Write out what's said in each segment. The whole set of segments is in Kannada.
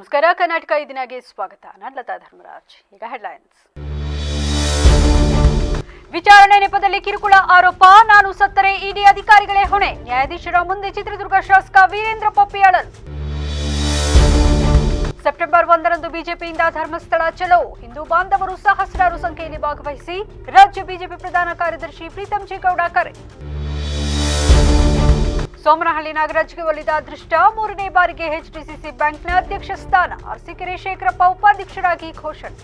ನಮಸ್ಕಾರ. ಕರ್ನಾಟಕ ಈ ದಿನಕ್ಕೆ ಸ್ವಾಗತ. ನಾನು ಲತಾ ಧರ್ಮರಾಜ್. ಈಗ ಹೆಡ್ಲೈನ್ಸ್. ವಿಚಾರಣೆ ನೆಪದಲ್ಲಿ ಕಿರುಕುಳ ಆರೋಪ, ನಾನು ಸತ್ತರೆ ಇಡಿ ಅಧಿಕಾರಿಗಳೇ ಹೊಣೆ. ನ್ಯಾಯಾಧೀಶರ ಮುಂದೆ ಚಿತ್ರದುರ್ಗ ಶಾಸಕ ವೀರೇಂದ್ರ ಪಪ್ಪಿ ಅಳಲು. ಸೆಪ್ಟೆಂಬರ್ 1ರಂದು ಬಿಜೆಪಿಯಿಂದ ಧರ್ಮಸ್ಥಳ ಚಲೋ, ಹಿಂದೂ ಬಾಂಧವರು ಸಹಸ್ರಾರು ಸಂಖ್ಯೆಯಲ್ಲಿ ಭಾಗವಹಿಸಿ. ರಾಜ್ಯ ಬಿಜೆಪಿ ಪ್ರಧಾನ ಕಾರ್ಯದರ್ಶಿ ಪ್ರೀತಂ ಜೆ ಗೌಡ ಕರೆ. ಸೋಮನಹಳ್ಳಿ ನಾಗರಾಜ್ಗೆ ಒಲಿದ ಅದೃಷ್ಟ, 3ನೇ ಬಾರಿಗೆ ಎಚ್ಡಿಸಿಸಿ ಬ್ಯಾಂಕ್ನ ಅಧ್ಯಕ್ಷ ಸ್ಥಾನ. ಅರಸೀಕೆರೆ ಶೇಖರಪ್ಪ ಉಪಾಧ್ಯಕ್ಷರಾಗಿ ಘೋಷಣೆ.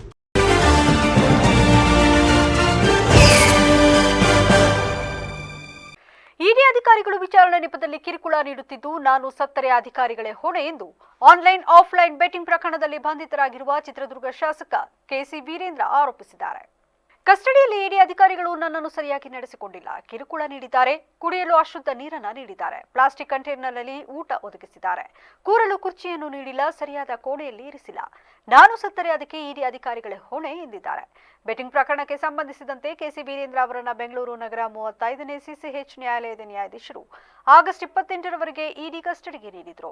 ಇಡಿ ಅಧಿಕಾರಿಗಳು ವಿಚಾರಣೆ ನೆಪದಲ್ಲಿ ಕಿರುಕುಳ ನೀಡುತ್ತಿದ್ದು, ನಾನು ಸತ್ತರೆ ಅಧಿಕಾರಿಗಳೇ ಹೊಣೆ ಎಂದು ಆನ್ಲೈನ್ ಆಫ್ಲೈನ್ ಬೆಟ್ಟಿಂಗ್ ಪ್ರಕರಣದಲ್ಲಿ ಬಂಧಿತರಾಗಿರುವ ಚಿತ್ರದುರ್ಗ ಶಾಸಕ ಕೆಸಿ ವೀರೇಂದ್ರ ಆರೋಪಿಸಿದ್ದಾರೆ. ಕಸ್ಟಡಿಯಲ್ಲಿ ಇಡಿ ಅಧಿಕಾರಿಗಳು ನನ್ನನ್ನು ಸರಿಯಾಗಿ ನಡೆಸಿಕೊಂಡಿಲ್ಲ, ಕಿರುಕುಳ ನೀಡಿದ್ದಾರೆ, ಕುಡಿಯಲು ಅಶುದ್ಧ ನೀರನ್ನ ನೀಡಿದ್ದಾರೆ, ಪ್ಲಾಸ್ಟಿಕ್ ಕಂಟೈನರ್ನಲ್ಲಿ ಊಟ ಒದಗಿಸಿದ್ದಾರೆ, ಕೂರಲು ಕುರ್ಚಿಯನ್ನು ನೀಡಿಲ್ಲ, ಸರಿಯಾದ ಕೋಣೆಯಲ್ಲಿ ಇರಿಸಿಲ್ಲ, ನಾನು ಸತ್ತರೆ ಅದಕ್ಕೆ ಇಡಿ ಅಧಿಕಾರಿಗಳೇ ಹೊಣೆ ಎಂದಿದ್ದಾರೆ. ಬೆಟ್ಟಿಂಗ್ ಪ್ರಕರಣಕ್ಕೆ ಸಂಬಂಧಿಸಿದಂತೆ ಕೆಸಿ ವೀರೇಂದ್ರ ಅವರನ್ನ ಬೆಂಗಳೂರು ನಗರ 35ನೇ ಸಿಸಿಎಚ್ ನ್ಯಾಯಾಲಯದ ನ್ಯಾಯಾಧೀಶರು ಆಗಸ್ಟ್ 28ರವರೆಗೆ ಇಡಿ ಕಸ್ಟಡಿಗೆ ನೀಡಿದರು.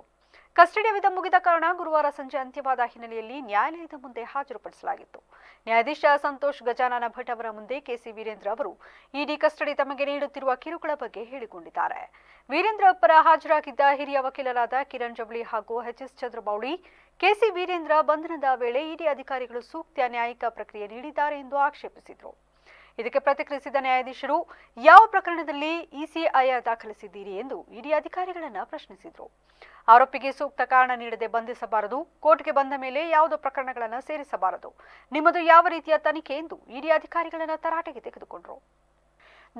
ಕಸ್ಟಡಿ ಅವಧಿ ಮುಗಿದ ಕಾರಣ ಗುರುವಾರ ಸಂಜೆ ಅಂತ್ಯವಾದ ಹಿನ್ನೆಲೆಯಲ್ಲಿ ನ್ಯಾಯಾಲಯದ ಮುಂದೆ ಹಾಜರುಪಡಿಸಲಾಗಿತ್ತು. ನ್ಯಾಯಾಧೀಶ ಸಂತೋಷ್ ಗಜಾನನ ಭಟ್ ಅವರ ಮುಂದೆ ಕೆಸಿ ವೀರೇಂದ್ರ ಅವರು ಇಡಿ ಕಸ್ಟಡಿ ತಮಗೆ ನೀಡುತ್ತಿರುವ ಕಿರುಕುಳ ಬಗ್ಗೆ ಹೇಳಿಕೊಂಡಿದ್ದಾರೆ. ವೀರೇಂದ್ರ ಪರ ಹಾಜರಾಗಿದ್ದ ಹಿರಿಯ ವಕೀಲರಾದ ಕಿರಣ್ ಜವಳಿ ಹಾಗೂ ಎಚ್ಎಸ್ ಚಂದ್ರಮೌಳಿ, ಕೆಸಿ ವೀರೇಂದ್ರ ಬಂಧನದ ವೇಳೆ ಇಡಿ ಅಧಿಕಾರಿಗಳು ಸೂಕ್ತ ನ್ಯಾಯಿಕ ಪ್ರಕ್ರಿಯೆ ನೀಡಿದ್ದಾರೆ ಎಂದು ಆಕ್ಷೇಪಿಸಿದರು. ಇದಕ್ಕೆ ಪ್ರತಿಕ್ರಿಯಿಸಿದ ನ್ಯಾಯಾಧೀಶರು, ಯಾವ ಪ್ರಕರಣದಲ್ಲಿ ಇಸಿಐಆರ್ ದಾಖಲಿಸಿದ್ದೀರಿ ಎಂದು ಇಡಿ ಅಧಿಕಾರಿಗಳನ್ನ ಪ್ರಶ್ನಿಸಿದರು. ಆರೋಪಿಗೆ ಸೂಕ್ತ ಕಾರಣ ನೀಡದೆ ಬಂಧಿಸಬಾರದು, ಕೋರ್ಟ್ಗೆ ಬಂದ ಮೇಲೆ ಯಾವುದೋ ಪ್ರಕರಣಗಳನ್ನು ಸೇರಿಸಬಾರದು, ನಿಮ್ಮದು ಯಾವ ರೀತಿಯ ತನಿಖೆ ಎಂದು ಇಡಿ ಅಧಿಕಾರಿಗಳನ್ನ ತರಾಟೆಗೆ ತೆಗೆದುಕೊಂಡರು.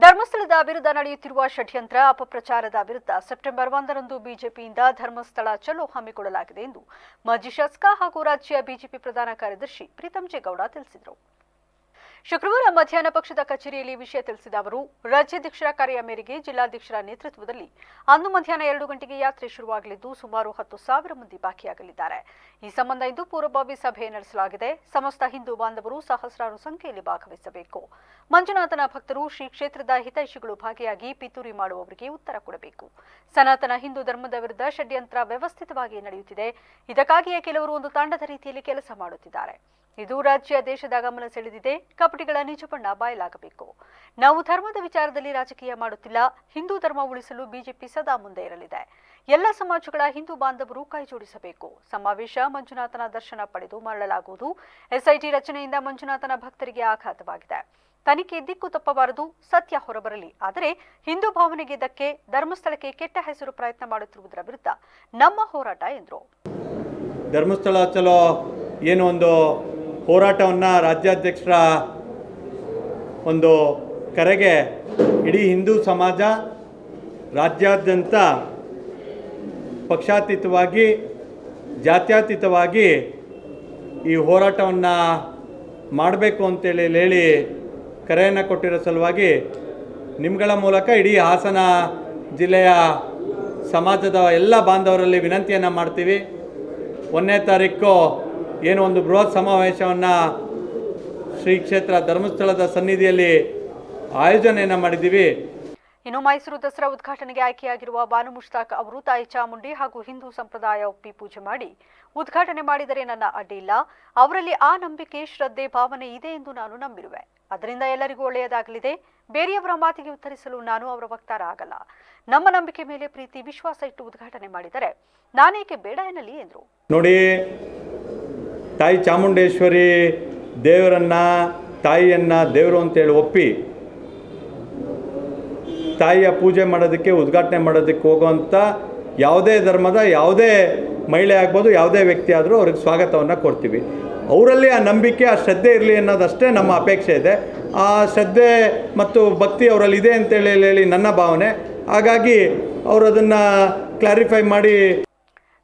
ಧರ್ಮಸ್ಥಳದ ವಿರುದ್ಧ ನಡೆಯುತ್ತಿರುವ ಷಡ್ಯಂತ್ರ ಅಪಪ್ರಚಾರದ ವಿರುದ್ಧ ಸೆಪ್ಟೆಂಬರ್ 1ರಂದು ಬಿಜೆಪಿಯಿಂದ ಧರ್ಮಸ್ಥಳ ಚಲೋ ಹಮ್ಮಿಕೊಳ್ಳಲಾಗಿದೆ ಎಂದು ಮಾಜಿ ಶಾಸಕ ಹಾಗೂ ರಾಜ್ಯ ಬಿಜೆಪಿ ಪ್ರಧಾನ ಕಾರ್ಯದರ್ಶಿ ಪ್ರೀತಂ ಜೆ ಗೌಡ ತಿಳಿಸಿದರು. ಶುಕ್ರವಾರ ಮಧ್ಯಾಹ್ನ ಪಕ್ಷದ ಕಚೇರಿಯಲ್ಲಿ ವಿಷಯ ತಿಳಿಸಿದ ಅವರು, ರಾಜ್ಯಾಧ್ಯಕ್ಷರ ಕರೆಯ ಮೇರೆಗೆ ಜಿಲ್ಲಾಧ್ಯಕ್ಷರ ನೇತೃತ್ವದಲ್ಲಿ ಅಂದು ಮಧ್ಯಾಹ್ನ 2 ಗಂಟೆಗೆ ಯಾತ್ರೆ ಶುರುವಾಗಲಿದ್ದು, ಸುಮಾರು 10,000 ಮಂದಿ ಭಾಗಿಯಾಗಲಿದ್ದಾರೆ. ಈ ಸಂಬಂಧ ಇಂದು ಪೂರ್ವಭಾವಿ ಸಭೆ ನಡೆಸಲಾಗಿದೆ. ಸಮಸ್ತ ಹಿಂದೂ ಬಾಂಧವರು ಸಹಸ್ರಾರು ಸಂಖ್ಯೆಯಲ್ಲಿ ಭಾಗವಹಿಸಬೇಕು. ಮಂಜುನಾಥನ ಭಕ್ತರು, ಶ್ರೀ ಕ್ಷೇತ್ರದ ಹಿತೈಷಿಗಳು ಭಾಗಿಯಾಗಿ ಪಿತೂರಿ ಮಾಡುವವರಿಗೆ ಉತ್ತರ ಕೊಡಬೇಕು. ಸನಾತನ ಹಿಂದೂ ಧರ್ಮದ ವಿರುದ್ಧ ಷಡ್ಯಂತ್ರ ವ್ಯವಸ್ಥಿತವಾಗಿ ನಡೆಯುತ್ತಿದೆ. ಇದಕ್ಕಾಗಿಯೇ ಕೆಲವರು ಒಂದು ತಂಡದ ರೀತಿಯಲ್ಲಿ ಕೆಲಸ ಮಾಡುತ್ತಿದ್ದಾರೆ. ಇದು ರಾಜ್ಯ ದೇಶದ ಗಮನ ಸೆಳೆದಿದೆ. ಕಪಟಿಗಳ ನಿಜ ಬಣ್ಣ ಬಯಲಾಗಬೇಕು. ನಾವು ಧರ್ಮದ ವಿಚಾರದಲ್ಲಿ ರಾಜಕೀಯ ಮಾಡುತ್ತಿಲ್ಲ. ಹಿಂದೂ ಧರ್ಮ ಉಳಿಸಲು ಬಿಜೆಪಿ ಸದಾ ಮುಂದೆ ಇರಲಿದೆ. ಎಲ್ಲ ಸಮಾಜಗಳ ಹಿಂದೂ ಬಾಂಧವರು ಕೈಜೋಡಿಸಬೇಕು. ಸಮಾವೇಶ, ಮಂಜುನಾಥನ ದರ್ಶನ ಪಡೆದು ಮರಳಲಾಗುವುದು. ಎಸ್ಐಟಿ ರಚನೆಯಿಂದ ಮಂಜುನಾಥನ ಭಕ್ತರಿಗೆ ಆಘಾತವಾಗಿದೆ. ತನಿಖೆ ದಿಕ್ಕು ತಪ್ಪಬಾರದು, ಸತ್ಯ ಹೊರಬರಲಿ. ಆದರೆ ಹಿಂದೂ ಭಾವನೆಗೆ ಧಕ್ಕೆ, ಧರ್ಮಸ್ಥಳಕ್ಕೆ ಕೆಟ್ಟ ಹೆಸರು ಪ್ರಯತ್ನ ಮಾಡುತ್ತಿರುವುದರ ವಿರುದ್ಧ ನಮ್ಮ ಹೋರಾಟ ಎಂದರು. ಧರ್ಮಸ್ಥಳ ಚಲೋ ಏನು ಒಂದು ಹೋರಾಟವನ್ನು ರಾಜ್ಯಾಧ್ಯಕ್ಷರ ಒಂದು ಕರೆಗೆ ಇಡೀ ಹಿಂದೂ ಸಮಾಜ ರಾಜ್ಯಾದ್ಯಂತ ಪಕ್ಷಾತೀತವಾಗಿ, ಜಾತ್ಯತೀತವಾಗಿ ಈ ಹೋರಾಟವನ್ನು ಮಾಡಬೇಕು ಅಂತೇಳಿ ಹೇಳಿ ಕರೆಯನ್ನು ಕೊಟ್ಟಿರೋ ಸಲುವಾಗಿ ನಿಮ್ಮಗಳ ಮೂಲಕ ಇಡೀ ಹಾಸನ ಜಿಲ್ಲೆಯ ಸಮಾಜದ ಎಲ್ಲ ಬಾಂಧವರಲ್ಲಿ ವಿನಂತಿಯನ್ನು ಮಾಡ್ತೀವಿ. 1ನೇ ತಾರೀಕು ಏನು ಒಂದು ಬೃಹತ್ ಸಮಾವೇಶವನ್ನು ಶ್ರೀ ಕ್ಷೇತ್ರ ಧರ್ಮಸ್ಥಳದ ಸನ್ನಿಧಿಯಲ್ಲಿ ಆಯೋಜನೆಯನ್ನು ಮಾಡಿದ್ದೀವಿ. ಇನ್ನು ಮೈಸೂರು ದಸರಾ ಉದ್ಘಾಟನೆಗೆ ಆಯ್ಕೆಯಾಗಿರುವ ಬಾನು ಮುಷ್ತಾಕ್ ಅವರು ತಾಯಿ ಚಾಮುಂಡಿ ಹಾಗೂ ಹಿಂದೂ ಸಂಪ್ರದಾಯ ಒಪ್ಪಿ ಪೂಜೆ ಮಾಡಿ ಉದ್ಘಾಟನೆ ಮಾಡಿದರೆ ನನ್ನ ಅಡ್ಡಿ ಇಲ್ಲ. ಅವರಲ್ಲಿ ಆ ನಂಬಿಕೆ, ಶ್ರದ್ಧೆ, ಭಾವನೆ ಇದೆ ಎಂದು ನಾನು ನಂಬಿರುವೆ. ಅದರಿಂದ ಎಲ್ಲರಿಗೂ ಒಳ್ಳೆಯದಾಗಲಿದೆ. ಬೇರೆಯವರ ಮಾತಿಗೆ ಉತ್ತರಿಸಲು ನಾನು ಅವರ ವಕ್ತಾರ ಆಗಲ್ಲ. ನಮ್ಮ ನಂಬಿಕೆ ಮೇಲೆ ಪ್ರೀತಿ, ವಿಶ್ವಾಸ ಇಟ್ಟು ಉದ್ಘಾಟನೆ ಮಾಡಿದರೆ ನಾನೇಕೆ ಬೇಡ ಎನ್ನಲಿ ಎಂದರು. ನೋಡಿ, ತಾಯಿ ಚಾಮುಂಡೇಶ್ವರಿ ದೇವರನ್ನು, ತಾಯಿಯನ್ನು ದೇವರು ಅಂತೇಳಿ ಒಪ್ಪಿ ತಾಯಿಯ ಪೂಜೆ ಮಾಡೋದಕ್ಕೆ, ಉದ್ಘಾಟನೆ ಮಾಡೋದಕ್ಕೆ ಹೋಗುವಂಥ ಯಾವುದೇ ಧರ್ಮದ ಯಾವುದೇ ಮಹಿಳೆ ಆಗ್ಬೋದು, ಯಾವುದೇ ವ್ಯಕ್ತಿ ಆದರೂ ಅವ್ರಿಗೆ ಸ್ವಾಗತವನ್ನು ಕೊಡ್ತೀವಿ. ಅವರಲ್ಲಿ ಆ ನಂಬಿಕೆ, ಆ ಶ್ರದ್ಧೆ ಇರಲಿ ಅನ್ನೋದಷ್ಟೇ ನಮ್ಮ ಅಪೇಕ್ಷೆ ಇದೆ. ಆ ಶ್ರದ್ಧೆ ಮತ್ತು ಭಕ್ತಿ ಅವರಲ್ಲಿ ಇದೆ ಅಂತೇಳಿ ಹೇಳಿ ನನ್ನ ಭಾವನೆ. ಹಾಗಾಗಿ ಅವರು ಅದನ್ನು ಕ್ಲಾರಿಫೈ ಮಾಡಿ.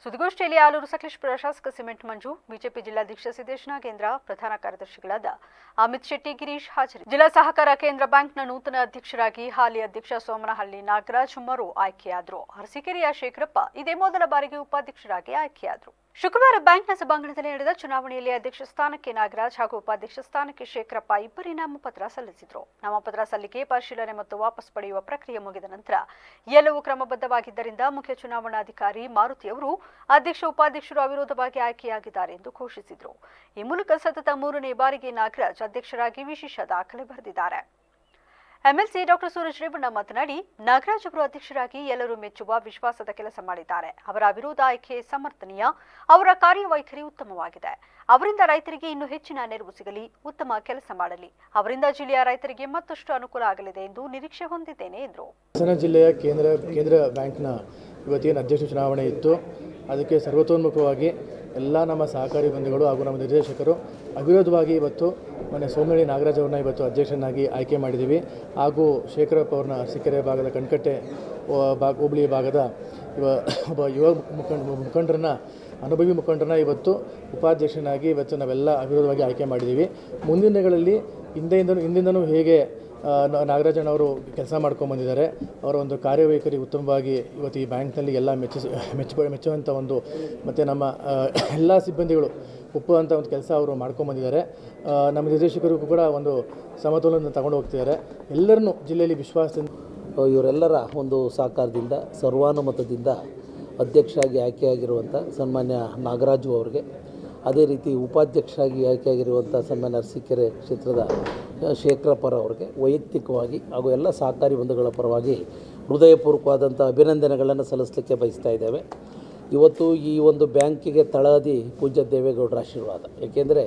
ಸುದ್ದಿಗೋಷ್ಠಿಯಲ್ಲಿ ಆಲೂರು ಸಕಲೇಶಪುರ ಶಾಸಕ ಸಿಮೆಂಟ್ ಮಂಜು, ಬಿಜೆಪಿ ಜಿಲ್ಲಾಧ್ಯಕ್ಷ ಸಿದ್ದೇಶ್ ನಾಗೇಂದ್ರ, ಪ್ರಧಾನ ಕಾರ್ಯದರ್ಶಿಗಳಾದ ಅಮಿತ್ ಶೆಟ್ಟಿ, ಗಿರೀಶ್ ಹಾಜರಿ. ಜಿಲ್ಲಾ ಸಹಕಾರ ಕೇಂದ್ರ ಬ್ಯಾಂಕ್ನ ನೂತನ ಅಧ್ಯಕ್ಷರಾಗಿ ಹಾಲಿ ಅಧ್ಯಕ್ಷ ಸೋಮನಹಳ್ಳಿ ನಾಗರಾಜ್ ಮರು ಆಯ್ಕೆಯಾದರು. ಅರಸೀಕೆರೆಯ ಶೇಖರಪ್ಪ ಇದೇ ಮೊದಲ ಬಾರಿಗೆ ಉಪಾಧ್ಯಕ್ಷರಾಗಿ ಆಯ್ಕೆಯಾದರು. ಶುಕ್ರವಾರ ಬ್ಯಾಂಕ್ನ ಸಭಾಂಗಣದಲ್ಲಿ ನಡೆದ ಚುನಾವಣೆಯಲ್ಲಿ ಅಧ್ಯಕ್ಷ ಸ್ಥಾನಕ್ಕೆ ನಾಗರಾಜ್ ಹಾಗೂ ಉಪಾಧ್ಯಕ್ಷ ಸ್ಥಾನಕ್ಕೆ ಶೇಖರಪ್ಪ ಇಬ್ಬರೇ ನಾಮಪತ್ರ ಸಲ್ಲಿಸಿದರು. ನಾಮಪತ್ರ ಸಲ್ಲಿಕೆ, ಪರಿಶೀಲನೆ ಮತ್ತು ವಾಪಸ್ ಪಡೆಯುವ ಪ್ರಕ್ರಿಯೆ ಮುಗಿದ ನಂತರ ಎಲ್ಲವೂ ಕ್ರಮಬದ್ಧವಾಗಿದ್ದರಿಂದ ಮುಖ್ಯ ಚುನಾವಣಾಧಿಕಾರಿ ಮಾರುತಿ ಅವರು ಅಧ್ಯಕ್ಷ ಉಪಾಧ್ಯಕ್ಷರು ಅವಿರೋಧವಾಗಿ ಆಯ್ಕೆಯಾಗಿದ್ದಾರೆ ಎಂದು ಘೋಷಿಸಿದರು. ಈ ಮೂಲಕ ಸತತ 3ನೇ ಬಾರಿಗೆ ನಾಗರಾಜ್ ಅಧ್ಯಕ್ಷರಾಗಿ ವಿಶೇಷ ದಾಖಲೆ ಬರೆದಿದ್ದಾರೆ. ಎಂಎಲ್ಸಿ ಡಾಕ್ಟರ್ ಸೂರಜ್ ರೇವಣ್ಣ ಮಾತನಾಡಿ, ನಾಗರಾಜ್ ಅವರು ಅಧ್ಯಕ್ಷರಾಗಿ ಎಲ್ಲರೂ ಮೆಚ್ಚುವ ವಿಶ್ವಾಸದ ಕೆಲಸ ಮಾಡಿದ್ದಾರೆ. ಅವರ ಅವಿರೋಧ ಆಯ್ಕೆ ಸಮರ್ಥನೀಯ. ಅವರ ಕಾರ್ಯವೈಖರಿ ಉತ್ತಮವಾಗಿದೆ. ಅವರಿಂದ ರೈತರಿಗೆ ಇನ್ನೂ ಹೆಚ್ಚಿನ ನೆರವು ಸಿಗಲಿ, ಉತ್ತಮ ಕೆಲಸ ಮಾಡಲಿ. ಅವರಿಂದ ಜಿಲ್ಲೆಯ ರೈತರಿಗೆ ಮತ್ತಷ್ಟು ಅನುಕೂಲ ಆಗಲಿದೆ ಎಂದು ನಿರೀಕ್ಷೆ ಹೊಂದಿದ್ದೇನೆ ಎಂದರು. ಹಾಸನ ಜಿಲ್ಲೆಯ ಕೇಂದ್ರ ಬ್ಯಾಂಕ್ನ ಇವತ್ತಿನ ಅಧ್ಯಕ್ಷ ಚುನಾವಣೆ ಇತ್ತು. ಅದಕ್ಕೆ ಸರ್ವತೋನ್ಮುಖವಾಗಿ ಎಲ್ಲ ನಮ್ಮ ಸಹಕಾರಿ ಬಂಧುಗಳು ಹಾಗೂ ನಮ್ಮ ನಿರ್ದೇಶಕರು ಅವಿರೋಧವಾಗಿ ಇವತ್ತು ಮೊನ್ನೆ ಸೋಮನಹಳ್ಳಿ ನಾಗರಾಜ್ ಅವ್ರನ್ನ ಇವತ್ತು ಅಧ್ಯಕ್ಷನಾಗಿ ಆಯ್ಕೆ ಮಾಡಿದ್ದೀವಿ. ಹಾಗೂ ಶೇಖರಪ್ಪ ಅವ್ರನ್ನ ಅರಸೀಕೆರೆ ಭಾಗದ ಕಣ್ಕಟ್ಟೆ ಹೋಬಳಿ ಭಾಗದ ಒಬ್ಬ ಯುವ ಮುಖಂಡರನ್ನ ಅನುಭವಿ ಮುಖಂಡರನ್ನ ಇವತ್ತು ಉಪಾಧ್ಯಕ್ಷನಾಗಿ ಇವತ್ತು ನಾವೆಲ್ಲ ಅವಿರೋಧವಾಗಿ ಆಯ್ಕೆ ಮಾಡಿದ್ದೀವಿ. ಮುಂದಿನ ದಿನಗಳಲ್ಲಿ ಹಿಂದಿಂದನೂ ಹೇಗೆ ನಾಗರಾಜನವರು ಕೆಲಸ ಮಾಡ್ಕೊಂಡ್ಬಂದಿದ್ದಾರೆ, ಅವರ ಒಂದು ಕಾರ್ಯವೈಖರಿ ಉತ್ತಮವಾಗಿ ಇವತ್ತು ಈ ಬ್ಯಾಂಕ್ನಲ್ಲಿ ಎಲ್ಲ ಮೆಚ್ಚುವಂಥ ಒಂದು ಮತ್ತು ನಮ್ಮ ಎಲ್ಲ ಸಿಬ್ಬಂದಿಗಳು ಒಪ್ಪುವಂಥ ಒಂದು ಕೆಲಸ ಅವರು ಮಾಡ್ಕೊಂಡ್ಬಂದಿದ್ದಾರೆ. ನಮ್ಮ ನಿರ್ದೇಶಕರಿಗೂ ಕೂಡ ಒಂದು ಸಮತೋಲನ ತಗೊಂಡು ಹೋಗ್ತಿದ್ದಾರೆ. ಎಲ್ಲರನ್ನೂ ಜಿಲ್ಲೆಯಲ್ಲಿ ವಿಶ್ವಾಸದಿಂದ ಇವರೆಲ್ಲರ ಒಂದು ಸಹಕಾರದಿಂದ ಸರ್ವಾನುಮತದಿಂದ ಅಧ್ಯಕ್ಷರಾಗಿ ಆಯ್ಕೆಯಾಗಿರುವಂಥ ಸನ್ಮಾನ್ಯ ನಾಗರಾಜು ಅವರಿಗೆ, ಅದೇ ರೀತಿ ಉಪಾಧ್ಯಕ್ಷರಾಗಿ ಆಯ್ಕೆಯಾಗಿರುವಂಥ ಸನ್ಮಾನ್ಯ ಅರಸೀಕೆರೆ ಕ್ಷೇತ್ರದ ಶೇಖರಪ್ಪರವರಿಗೆ ವೈಯಕ್ತಿಕವಾಗಿ ಹಾಗೂ ಎಲ್ಲ ಸಹಕಾರಿ ಬಂಧುಗಳ ಪರವಾಗಿ ಹೃದಯಪೂರ್ವಕವಾದಂಥ ಅಭಿನಂದನೆಗಳನ್ನು ಸಲ್ಲಿಸಲಿಕ್ಕೆ ಬಯಸ್ತಾ ಇದ್ದೇವೆ. ಇವತ್ತು ಈ ಒಂದು ಬ್ಯಾಂಕಿಗೆ ತಳಹದಿ ಪೂಜ್ಯ ದೇವೇಗೌಡರ ಆಶೀರ್ವಾದ. ಏಕೆಂದರೆ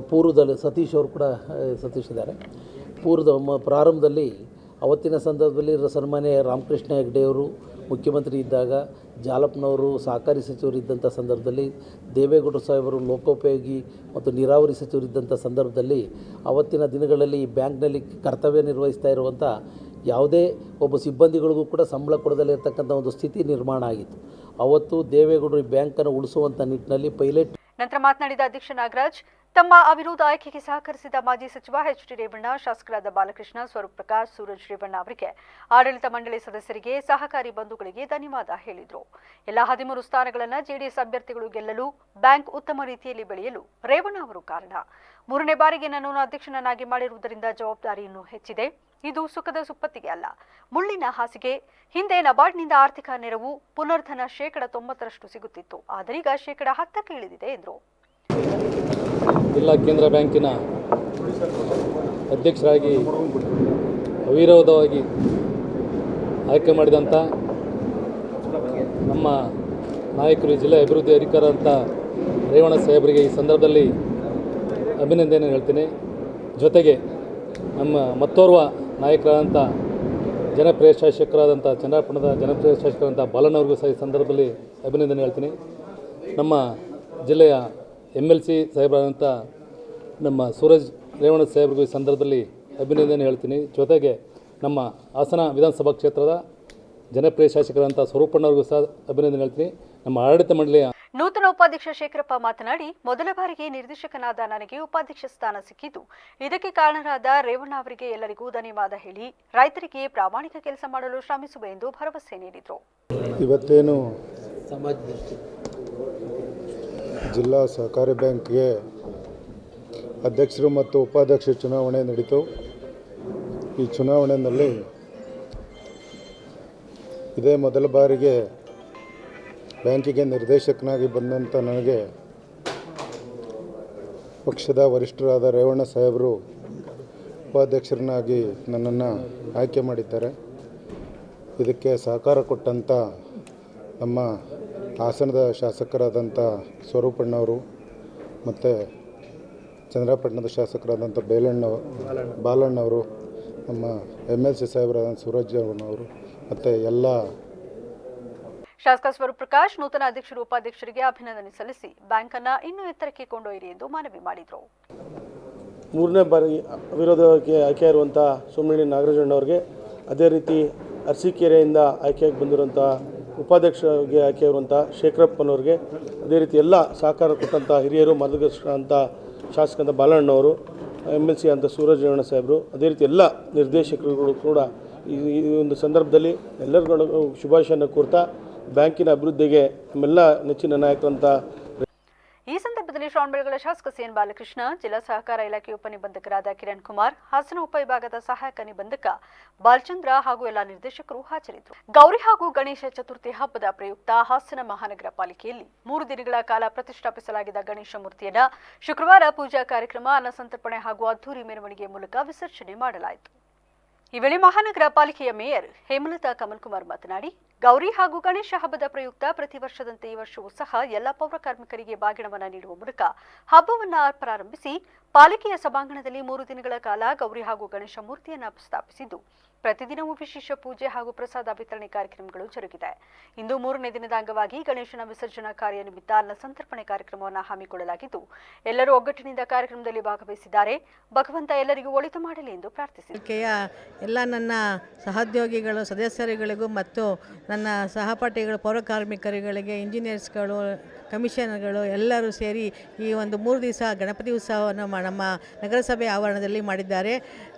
ಪೂರ್ವದಲ್ಲಿ ಸತೀಶ್ ಅವರು ಕೂಡ ಇದ್ದಾರೆ. ಪ್ರಾರಂಭದಲ್ಲಿ ಅವತ್ತಿನ ಸಂದರ್ಭದಲ್ಲಿ ಸನ್ಮಾನ್ಯ ರಾಮಕೃಷ್ಣ ಹೆಗಡೆಯವರು ಮುಖ್ಯಮಂತ್ರಿ ಇದ್ದಾಗ, ಜಾಲಪ್ಪನವರು ಸಹಕಾರಿ ಸಚಿವರಿದ್ದಂಥ ಸಂದರ್ಭದಲ್ಲಿ, ದೇವೇಗೌಡರು ಸಾಹೇಬರು ಲೋಕೋಪಯೋಗಿ ಮತ್ತು ನೀರಾವರಿ ಸಚಿವರಿದ್ದಂಥ ಸಂದರ್ಭದಲ್ಲಿ ಅವತ್ತಿನ ದಿನಗಳಲ್ಲಿ ಈ ಬ್ಯಾಂಕ್ನಲ್ಲಿ ಕರ್ತವ್ಯ ನಿರ್ವಹಿಸ್ತಾ ಇರುವಂಥ ಯಾವುದೇ ಒಬ್ಬ ಸಿಬ್ಬಂದಿಗಳಿಗೂ ಕೂಡ ಸಂಬಳ ಕೊಡದಲ್ಲೇ ಇರತಕ್ಕಂಥ ಒಂದು ಸ್ಥಿತಿ ನಿರ್ಮಾಣ ಆಗಿತ್ತು. ಅವತ್ತು ದೇವೇಗೌಡರು ಈ ಬ್ಯಾಂಕನ್ನು ಉಳಿಸುವಂಥ ನಿಟ್ಟಿನಲ್ಲಿ ಪೈಲಟ್. ನಂತರ ಮಾತನಾಡಿದ ಅಧ್ಯಕ್ಷ ನಾಗರಾಜ್, ತಮ್ಮ ಅವಿರೋಧ ಆಯ್ಕೆಗೆ ಸಹಕರಿಸಿದ ಮಾಜಿ ಸಚಿವ ಎಚ್.ಡಿ. ರೇವಣ್ಣ, ಶಾಸಕರಾದ ಬಾಲಕೃಷ್ಣ, ಸ್ವರೂಪ್ ಪ್ರಕಾಶ್, ಸೂರಜ್ ರೇವಣ್ಣ ಅವರಿಗೆ, ಆಡಳಿತ ಮಂಡಳಿ ಸದಸ್ಯರಿಗೆ, ಸಹಕಾರಿ ಬಂಧುಗಳಿಗೆ ಧನ್ಯವಾದ ಹೇಳಿದರು. ಎಲ್ಲ 13 ಸ್ಥಾನಗಳನ್ನು ಜೆಡಿಎಸ್ ಅಭ್ಯರ್ಥಿಗಳು ಗೆಲ್ಲಲು, ಬ್ಯಾಂಕ್ ಉತ್ತಮ ರೀತಿಯಲ್ಲಿ ಬೆಳೆಯಲು ರೇವಣ್ಣ ಅವರು ಕಾರಣ. 3ನೇ ಬಾರಿಗೆ ನನ್ನನ್ನು ಅಧ್ಯಕ್ಷನನ್ನಾಗಿ ಮಾಡಿರುವುದರಿಂದ ಜವಾಬ್ದಾರಿ ಇನ್ನೂ ಹೆಚ್ಚಿದೆ. ಇದು ಸುಖದ ಸುಪ್ಪತ್ತಿಗೆ ಅಲ್ಲ, ಮುಳ್ಳಿನ ಹಾಸಿಗೆ. ಹಿಂದೆ ನಬಾರ್ಡ್ನಿಂದ ಆರ್ಥಿಕ ನೆರವು ಪುನರ್ಧನ 90% ಸಿಗುತ್ತಿತ್ತು, ಆದರೀಗ 10% ಇಳಿದಿದೆ ಎಂದರು. ಜಿಲ್ಲಾ ಕೇಂದ್ರ ಬ್ಯಾಂಕಿನ ಅಧ್ಯಕ್ಷರಾಗಿ ಅವಿರೋಧವಾಗಿ ಆಯ್ಕೆ ಮಾಡಿದಂಥ ನಮ್ಮ ನಾಯಕರು, ಜಿಲ್ಲೆ ಅಭಿವೃದ್ಧಿ ಅಧಿಕಾರ ಅಂತ ರೇವಣ್ಣ ಸಾಹೇಬರಿಗೆ ಈ ಸಂದರ್ಭದಲ್ಲಿ ಅಭಿನಂದನೆ ಹೇಳ್ತೀನಿ. ಜೊತೆಗೆ ನಮ್ಮ ಮತ್ತೋರ್ವ ನಾಯಕರಾದಂಥ ಜನಪ್ರಿಯ ಶಾಸಕರಾದಂಥ ಚನ್ನಪಟ್ಟಣದ ಜನಪ್ರಿಯ ಶಾಸಕರಾದಂಥ ಬಾಲಣ್ಣವ್ರಿಗೂ ಸಹ ಈ ಸಂದರ್ಭದಲ್ಲಿ ಅಭಿನಂದನೆ ಹೇಳ್ತೀನಿ. ನಮ್ಮ ಜಿಲ್ಲೆಯ MLC ಸಾಹೇಬರಾದಂಥ ನಮ್ಮ ಸೂರಜ್ ರೇವಣ್ಣ ಸಾಹೇಬ್ರಿಗೂ ಈ ಸಂದರ್ಭದಲ್ಲಿ ಅಭಿನಂದನೆ ಹೇಳ್ತೀನಿ. ಜೊತೆಗೆ ನಮ್ಮ ಹಾಸನ ವಿಧಾನಸಭಾ ಕ್ಷೇತ್ರದ ಜನಪ್ರಿಯ ಶಾಸಕರಾದಂಥ ಸ್ವರೂಪಣ್ಣವ್ರಿಗೂ ಸಹ ಅಭಿನಂದನೆ ಹೇಳ್ತೀನಿ. ನಮ್ಮ ಆಡಳಿತ ಮಂಡಳಿಯ ನೂತನ ಉಪಾಧ್ಯಕ್ಷ ಶೇಖರಪ್ಪ ಮಾತನಾಡಿ, ಮೊದಲ ಬಾರಿಗೆ ನಿರ್ದೇಶಕನಾದ ನನಗೆ ಉಪಾಧ್ಯಕ್ಷ ಸ್ಥಾನ ಸಿಕ್ಕಿದ್ದು, ಇದಕ್ಕೆ ಕಾರಣರಾದ ರೇವಣ್ಣ ಅವರಿಗೆ ಎಲ್ಲರಿಗೂ ಧನ್ಯವಾದ ಹೇಳಿ ರೈತರಿಗೆ ಪ್ರಾಮಾಣಿಕ ಕೆಲಸ ಮಾಡಲು ಶ್ರಮಿಸುವೆ ಎಂದು ಭರವಸೆ ನೀಡಿದರು. ಇವತ್ತೇನು ಜಿಲ್ಲಾ ಸಹಕಾರಿ ಬ್ಯಾಂಕ್ಗೆ ಅಧ್ಯಕ್ಷರು ಮತ್ತು ಉಪಾಧ್ಯಕ್ಷ ಚುನಾವಣೆ ನಡೀತು. ಈ ಚುನಾವಣೆಯಲ್ಲಿ ಇದೇ ಮೊದಲ ಬಾರಿಗೆ ಬ್ಯಾಂಕಿಗೆ ನಿರ್ದೇಶಕನಾಗಿ ಬಂದಂಥ ನನಗೆ ಪಕ್ಷದ ವರಿಷ್ಠರಾದ ರೇವಣ್ಣ ಸಾಹೇಬರು ಉಪಾಧ್ಯಕ್ಷರನ್ನಾಗಿ ನನ್ನನ್ನು ಆಯ್ಕೆ ಮಾಡಿದ್ದಾರೆ. ಇದಕ್ಕೆ ಸಹಕಾರ ಕೊಟ್ಟಂಥ ನಮ್ಮ ಹಾಸನದ ಶಾಸಕರಾದಂಥ ಸ್ವರೂಪಣ್ಣವರು ಮತ್ತು ಚಂದ್ರಪಟ್ಟಣದ ಶಾಸಕರಾದಂಥ ಬಾಲಣ್ಣವರು, ನಮ್ಮ MLC ಸಾಹೇಬರಾದಂಥ ಸೂರಜ್ ಅವರು ಮತ್ತು ಎಲ್ಲ ಶಾಸಕ ಸ್ವರೂಪ್ ಪ್ರಕಾಶ್ ನೂತನ ಅಧ್ಯಕ್ಷರು ಉಪಾಧ್ಯಕ್ಷರಿಗೆ ಅಭಿನಂದನೆ ಸಲ್ಲಿಸಿ ಬ್ಯಾಂಕ್ ಅನ್ನು ಇನ್ನೂ ಎತ್ತರಕ್ಕೆ ಕೊಂಡೊಯ್ಯಿರಿ ಎಂದು ಮನವಿ ಮಾಡಿದರು. 3ನೇ ಬಾರಿ ಅವಿರೋಧವಾಗಿ ಆಯ್ಕೆಯಾಗಿರುವಂಥ ಸೋಮನಹಳ್ಳಿ ನಾಗರಾಜಣ್ಣವ್ರಿಗೆ, ಅದೇ ರೀತಿ ಅರಸೀಕೆರೆಯಿಂದ ಆಯ್ಕೆಯಾಗಿ ಬಂದಿರುವಂಥ ಉಪಾಧ್ಯಕ್ಷರಿಗೆ ಆಯ್ಕೆಯಾಗಿರುವಂಥ ಶೇಖರಪ್ಪನವ್ರಿಗೆ, ಅದೇ ರೀತಿ ಎಲ್ಲ ಸಹಕಾರ ಕೊಟ್ಟಂಥ ಹಿರಿಯರು, ಮಾರ್ಗದರ್ಶಕ ಶಾಸಕಂತ ಬಾಲಣ್ಣವರು, MLC ಅಂತ ಸೂರಜ್ ರೇವಣ್ಣ ಸಾಹೇಬರು, ಅದೇ ರೀತಿ ಎಲ್ಲ ನಿರ್ದೇಶಕರುಗಳು ಕೂಡ ಈ ಒಂದು ಸಂದರ್ಭದಲ್ಲಿ ಎಲ್ಲರಿಗೂ ಶುಭಾಶಯನ ಕೋರ್ತಾ ಬ್ಯಾಂಕಿನ ಅಭಿವೃದ್ಧಿಗೆ ನಮ್ಮೆಲ್ಲ ನೆಚ್ಚಿನ ನಾಯಕರಂಥ ಶ್ರವಣಬೆಳಗೊಳ ಶಾಸಕ ಸಿಎನ್ ಬಾಲಕೃಷ್ಣ, ಜಿಲ್ಲಾ ಸಹಕಾರ ಇಲಾಖೆ ಉಪನಿಬಂಧಕರಾದ ಕಿರಣ್ ಕುಮಾರ್, ಹಾಸನ ಉಪವಿಭಾಗದ ಸಹಾಯಕ ನಿಬಂಧಕ ಬಾಲಚಂದ್ರ ಹಾಗೂ ಎಲ್ಲ ನಿರ್ದೇಶಕರು ಹಾಜರಿದ್ದರು. ಗೌರಿ ಹಾಗೂ ಗಣೇಶ ಚತುರ್ಥಿ ಹಬ್ಬದ ಪ್ರಯುಕ್ತ ಹಾಸನ ಮಹಾನಗರ ಪಾಲಿಕೆಯಲ್ಲಿ 3 ದಿನಗಳ ಕಾಲ ಪ್ರತಿಷ್ಠಾಪಿಸಲಾಗಿದ್ದ ಗಣೇಶ ಮೂರ್ತಿಯನ್ನು ಶುಕ್ರವಾರ ಪೂಜಾ ಕಾರ್ಯಕ್ರಮ, ಅನ್ನಸಂತರ್ಪಣೆ ಹಾಗೂ ಅದ್ದೂರಿ ಮೆರವಣಿಗೆ ಮೂಲಕ ವಿಸರ್ಜನೆ ಮಾಡಲಾಯಿತು. ಈ ವೇಳೆ ಮಹಾನಗರ ಪಾಲಿಕೆಯ ಮೇಯರ್ ಹೇಮಲತಾ ಕಮಲ್ಕುಮಾರ್ ಮಾತನಾಡಿ, ಗೌರಿ ಹಾಗೂ ಗಣೇಶ ಹಬ್ಬದ ಪ್ರಯುಕ್ತ ಪ್ರತಿ ವರ್ಷದಂತೆ ಈ ವರ್ಷವೂ ಸಹ ಎಲ್ಲ ಪೌರ ಕಾರ್ಮಿಕರಿಗೆ ಬಾಗಿಣವನ್ನು ನೀಡುವ ಮೂಲಕ ಹಬ್ಬವನ್ನು ಪ್ರಾರಂಭಿಸಿ ಪಾಲಿಕೆಯ ಸಭಾಂಗಣದಲ್ಲಿ 3 ದಿನಗಳ ಕಾಲ ಗೌರಿ ಹಾಗೂ ಗಣೇಶ ಮೂರ್ತಿಯನ್ನು ಸ್ಥಾಪಿಸಿದ್ದು ಪ್ರತಿದಿನವೂ ವಿಶೇಷ ಪೂಜೆ ಹಾಗೂ ಪ್ರಸಾದ ವಿತರಣೆ ಕಾರ್ಯಕ್ರಮಗಳು ಜರುಗಿದೆ. ಇಂದು 3ನೇ ದಿನದ ಅಂಗವಾಗಿ ಗಣೇಶನ ವಿಸರ್ಜನಾ ಕಾರ್ಯ ನಿಮಿತ್ತ ಅನ್ನಸಂತರ್ಪಣೆ ಕಾರ್ಯಕ್ರಮವನ್ನು ಹಮ್ಮಿಕೊಳ್ಳಲಾಗಿದ್ದು ಎಲ್ಲರೂ ಒಗ್ಗಟ್ಟಿನಿಂದ ಕಾರ್ಯಕ್ರಮದಲ್ಲಿ ಭಾಗವಹಿಸಿದ್ದಾರೆ. ಭಗವಂತ ಎಲ್ಲರಿಗೂ ಒಳಿತು ಮಾಡಲಿ ಎಂದು ಪ್ರಾರ್ಥಿಸಿದರು. ಎಲ್ಲ ನನ್ನ ಸಹೋದ್ಯೋಗಿಗಳು, ಸದಸ್ಯರುಗಳಿಗೂ ಮತ್ತು ನನ್ನ ಸಹಪಾಠಿಗಳು, ಪೌರ ಕಾರ್ಮಿಕರುಗಳಿಗೆ, ಇಂಜಿನಿಯರ್ಸ್ಗಳು, ಕಮಿಷನರ್ಗಳು ಎಲ್ಲರೂ ಸೇರಿ ಈ ಒಂದು 3 ದಿವಸ ಗಣಪತಿ ಉತ್ಸವವನ್ನು ನಮ್ಮ ನಗರಸಭೆ ಆವರಣದಲ್ಲಿ ಮಾಡಿದ್ದಾರೆ.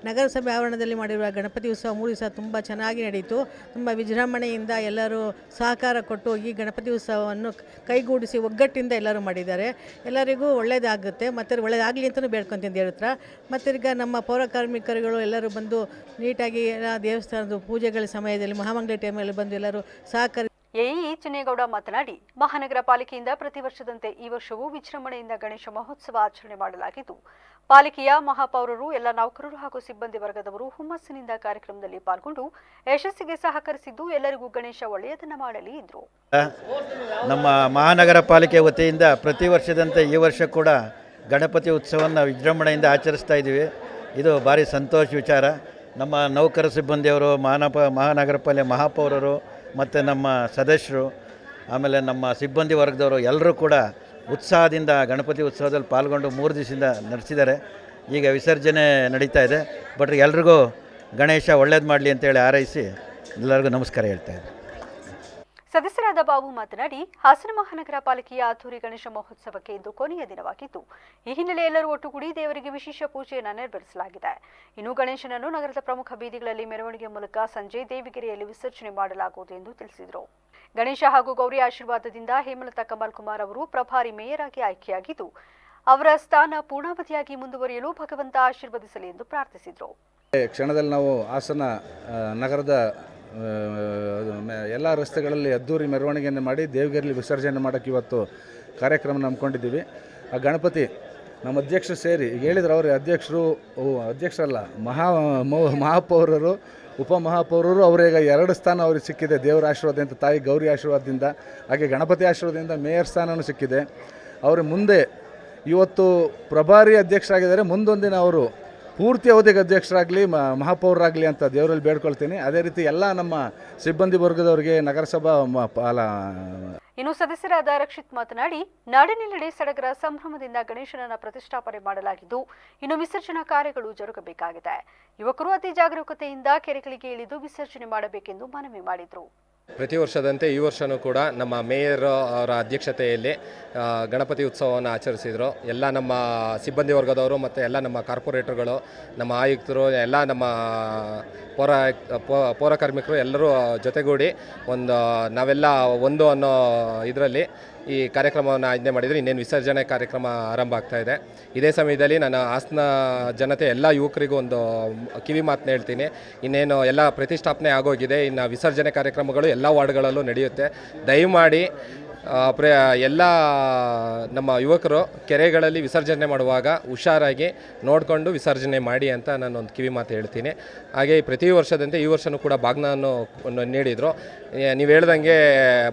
ನಗರಸಭೆ ಆವರಣದಲ್ಲಿ ಮಾಡಿರುವ ಗಣಪತಿ ಉತ್ಸವ 3 ದಿವಸ ತುಂಬ ಚೆನ್ನಾಗಿ ನಡೆಯಿತು. ತುಂಬ ವಿಜೃಂಭಣೆಯಿಂದ ಎಲ್ಲರೂ ಸಹಕಾರ ಕೊಟ್ಟು ಈ ಗಣಪತಿ ಉತ್ಸವವನ್ನು ಕೈಗೂಡಿಸಿ ಒಗ್ಗಟ್ಟಿಂದ ಎಲ್ಲರೂ ಮಾಡಿದ್ದಾರೆ. ಎಲ್ಲರಿಗೂ ಒಳ್ಳೆಯದಾಗುತ್ತೆ ಮತ್ತು ಒಳ್ಳೆಯದಾಗಲಿ ಅಂತಲೂ ಬೇಡ್ಕೊತೀನಿ ದೇವ್ರ ಹತ್ರ. ಮತ್ತು ಈಗ ನಮ್ಮ ಪೌರ ಕಾರ್ಮಿಕರುಗಳು ಎಲ್ಲರೂ ಬಂದು ನೀಟಾಗಿ ಎಲ್ಲ ದೇವಸ್ಥಾನದ ಪೂಜೆಗಳ ಸಮಯದಲ್ಲಿ ಮಹಾಮಂಗಳ ಟೈಮಲ್ಲಿ ಬಂದು ಎಲ್ಲರೂ ಸಹಕರಿಸಿ. ಎಇ ಚಿನ್ನೇಗೌಡ ಮಾತನಾಡಿ, ಮಹಾನಗರ ಪಾಲಿಕೆಯಿಂದ ಪ್ರತಿ ವರ್ಷದಂತೆ ಈ ವರ್ಷವೂ ವಿಜೃಂಭಣೆಯಿಂದ ಗಣೇಶ ಮಹೋತ್ಸವ ಆಚರಣೆ ಮಾಡಲಾಗಿದ್ದು ಪಾಲಿಕೆಯ ಮಹಾಪೌರರು, ಎಲ್ಲ ನೌಕರರು ಹಾಗೂ ಸಿಬ್ಬಂದಿ ವರ್ಗದವರು ಹುಮ್ಮಸ್ಸಿನಿಂದ ಕಾರ್ಯಕ್ರಮದಲ್ಲಿ ಪಾಲ್ಗೊಂಡು ಯಶಸ್ಸಿಗೆ ಸಹಕರಿಸಿದ್ದು ಎಲ್ಲರಿಗೂ ಗಣೇಶ ಒಳ್ಳೆಯದನ್ನು ಮಾಡಲಿ ಎಂದರು. ನಮ್ಮ ಮಹಾನಗರ ಪಾಲಿಕೆ ವತಿಯಿಂದ ಪ್ರತಿ ವರ್ಷದಂತೆ ಈ ವರ್ಷ ಕೂಡ ಗಣಪತಿ ಉತ್ಸವವನ್ನು ವಿಜೃಂಭಣೆಯಿಂದ ಆಚರಿಸ್ತಾ ಇದ್ದೀವಿ. ಇದು ಭಾರಿ ಸಂತೋಷ ವಿಚಾರ. ನಮ್ಮ ನೌಕರ ಸಿಬ್ಬಂದಿಯವರು, ಮಹಾನಗರ ಪಾಲಿಕೆ ಮಹಾಪೌರರು ಮತ್ತು ನಮ್ಮ ಸದಸ್ಯರು, ಆಮೇಲೆ ನಮ್ಮ ಸಿಬ್ಬಂದಿ ವರ್ಗದವರು ಎಲ್ಲರೂ ಕೂಡ ಉತ್ಸಾಹದಿಂದ ಗಣಪತಿ ಉತ್ಸವದಲ್ಲಿ ಪಾಲ್ಗೊಂಡು 3 ದಿವಸದಿಂದ ನಡೆಸಿದ್ದಾರೆ. ಈಗ ವಿಸರ್ಜನೆ ನಡೀತಾ ಇದೆ. ಬಟ್ ಎಲ್ರಿಗೂ ಗಣೇಶ ಒಳ್ಳೇದು ಮಾಡಲಿ ಅಂತೇಳಿ ಹಾರೈಸಿ ಎಲ್ಲರಿಗೂ ನಮಸ್ಕಾರ ಹೇಳ್ತಾ ಇದ್ದಾರೆ. ಸದಸ್ಯರಾದ ಬಾಬು ಮಾತನಾಡಿ, ಹಾಸನ ಮಹಾನಗರ ಪಾಲಿಕೆಯ ಅದ್ದೂರಿ ಗಣೇಶ ಮಹೋತ್ಸವಕ್ಕೆ ಇಂದು ಕೊನೆಯ ದಿನವಾಗಿದ್ದು ಈ ಹಿನ್ನೆಲೆ ಎಲ್ಲರೂ ಒಟ್ಟುಗೂಡಿ ದೇವರಿಗೆ ವಿಶೇಷ ಪೂಜೆಯನ್ನು ನೆರವೇರಿಸಲಾಗಿದೆ. ಇನ್ನು ಗಣೇಶನನ್ನು ನಗರದ ಪ್ರಮುಖ ಬೀದಿಗಳಲ್ಲಿ ಮೆರವಣಿಗೆ ಮೂಲಕ ಸಂಜೆ ದೇವಿಗೆರೆಯಲ್ಲಿ ವಿಸರ್ಜನೆ ಮಾಡಲಾಗುವುದು ಎಂದು ತಿಳಿಸಿದರು. ಗಣೇಶ ಹಾಗೂ ಗೌರಿ ಆಶೀರ್ವಾದದಿಂದ ಹೇಮಲತಾ ಕಮಲ್ ಕುಮಾರ್ ಅವರು ಪ್ರಭಾರಿ ಮೇಯರ್ ಆಗಿ ಆಯ್ಕೆಯಾಗಿದ್ದು ಅವರ ಸ್ಥಾನ ಪೂರ್ಣಾವಧಿಯಾಗಿ ಮುಂದುವರಿಯಲು ಭಗವಂತ ಆಶೀರ್ವದಿಸಲಿ ಎಂದು ಪ್ರಾರ್ಥಿಸಿದರು. ಕ್ಷಣದಲ್ಲಿ ನಾವು ಹಾಸನ ನಗರದ ಎಲ್ಲ ರಸ್ತೆಗಳಲ್ಲಿ ಅದ್ದೂರಿ ಮೆರವಣಿಗೆಯನ್ನು ಮಾಡಿ ದೇವಗಿರಿಯಲ್ಲಿ ವಿಸರ್ಜನೆ ಮಾಡೋಕ್ಕೆ ಇವತ್ತು ಕಾರ್ಯಕ್ರಮ ನಂಬ್ಕೊಂಡಿದ್ದೀವಿ. ಆ ಗಣಪತಿ ನಮ್ಮ ಅಧ್ಯಕ್ಷರು ಸೇರಿ ಈಗ ಹೇಳಿದ್ರು, ಅವರು ಅಧ್ಯಕ್ಷರಲ್ಲ, ಮಹಾಪೌರರು, ಉಪಮಹಾಪೌರರು, ಅವರೀಗ 2 ಸ್ಥಾನ ಅವ್ರಿಗೆ ಸಿಕ್ಕಿದೆ ದೇವರ ಆಶೀರ್ವಾದದಿಂದ, ತಾಯಿ ಗೌರಿ ಆಶೀರ್ವಾದದಿಂದ, ಹಾಗೆ ಗಣಪತಿ ಆಶೀರ್ವಾದದಿಂದ ಮೇಯರ್ ಸ್ಥಾನವೂ ಸಿಕ್ಕಿದೆ. ಅವರು ಮುಂದೆ ಇವತ್ತು ಪ್ರಭಾರಿ ಅಧ್ಯಕ್ಷರಾಗಿದ್ದಾರೆ, ಮುಂದೊಂದಿನ ಅವರು ಪೂರ್ತಿ ಅವಧಿಗೆ ಅಧ್ಯಕ್ಷರಾಗಲಿ, ಮಹಾಪೌರರಾಗಲಿ ಅಂತ ದೇವರಲ್ಲಿ ಬೇಡ್ಕೊಳ್ತೀನಿ. ಅದೇ ರೀತಿ ಎಲ್ಲ ನಮ್ಮ ಸಿಬ್ಬಂದಿ ವರ್ಗದವರಿಗೆ ನಗರಸಭಾ ಇನ್ನು ಸದಸ್ಯರಾದ ರಕ್ಷಿತ್ ಮಾತನಾಡಿ, ನಾಡಿನೆಲ್ಲೆಡೆ ಸಡಗರ ಸಂಭ್ರಮದಿಂದ ಗಣೇಶನನ್ನ ಪ್ರತಿಷ್ಠಾಪನೆ ಮಾಡಲಾಗಿದ್ದು ಇನ್ನು ವಿಸರ್ಜನಾ ಕಾರ್ಯಗಳು ಜರುಗಬೇಕಾಗಿದೆ. ಯುವಕರು ಅತಿ ಜಾಗರೂಕತೆಯಿಂದ ಕೆರೆಗಳಿಗೆ ಇಳಿದು ವಿಸರ್ಜನೆ ಮಾಡಬೇಕೆಂದು ಮನವಿ ಮಾಡಿದರು. ಪ್ರತಿ ವರ್ಷದಂತೆ ಈ ವರ್ಷವೂ ಕೂಡ ನಮ್ಮ ಮೇಯರ್ ಅವರ ಅಧ್ಯಕ್ಷತೆಯಲ್ಲಿ ಗಣಪತಿ ಉತ್ಸವವನ್ನು ಆಚರಿಸಿದರು. ಎಲ್ಲ ನಮ್ಮ ಸಿಬ್ಬಂದಿ ವರ್ಗದವರು ಮತ್ತು ಎಲ್ಲ ನಮ್ಮ ಕಾರ್ಪೊರೇಟರ್ಗಳು, ನಮ್ಮ ಆಯುಕ್ತರು, ಎಲ್ಲ ನಮ್ಮ ಪೌರ ಕಾರ್ಮಿಕರು ಎಲ್ಲರೂ ಜೊತೆಗೂಡಿ ನಾವೆಲ್ಲ ಒಂದು ಅನ್ನೋ ಇದರಲ್ಲಿ ಈ ಕಾರ್ಯಕ್ರಮವನ್ನು ಆಯೋಜನೆ ಮಾಡಿದರೆ ಇನ್ನೇನು ವಿಸರ್ಜನೆ ಕಾರ್ಯಕ್ರಮ ಆರಂಭ ಆಗ್ತಾ ಇದೆ. ಇದೇ ಸಮಯದಲ್ಲಿ ನಾನು ಹಾಸನ ಜನತೆ ಎಲ್ಲ ಯುವಕರಿಗೂ ಒಂದು ಕಿವಿ ಮಾತನ್ನ ಹೇಳ್ತೀನಿ. ಇನ್ನೇನು ಎಲ್ಲ ಪ್ರತಿಷ್ಠಾಪನೆ ಆಗೋಗಿದೆ, ಇನ್ನು ವಿಸರ್ಜನೆ ಕಾರ್ಯಕ್ರಮಗಳು ಎಲ್ಲ ವಾರ್ಡ್ಗಳಲ್ಲೂ ನಡೆಯುತ್ತೆ. ದಯಮಾಡಿ ಎಲ್ಲ ನಮ್ಮ ಯುವಕರು ಕೆರೆಗಳಲ್ಲಿ ವಿಸರ್ಜನೆ ಮಾಡುವಾಗ ಹುಷಾರಾಗಿ ನೋಡಿಕೊಂಡು ವಿಸರ್ಜನೆ ಮಾಡಿ ಅಂತ ನಾನು ಒಂದು ಕಿವಿ ಮಾತು ಹೇಳ್ತೀನಿ. ಹಾಗೆ ಪ್ರತಿ ವರ್ಷದಂತೆ ಈ ವರ್ಷವೂ ಕೂಡ ಬಾಗ್ನವನ್ನು ನೀಡಿದರು. ನೀವು ಹೇಳ್ದಂಗೆ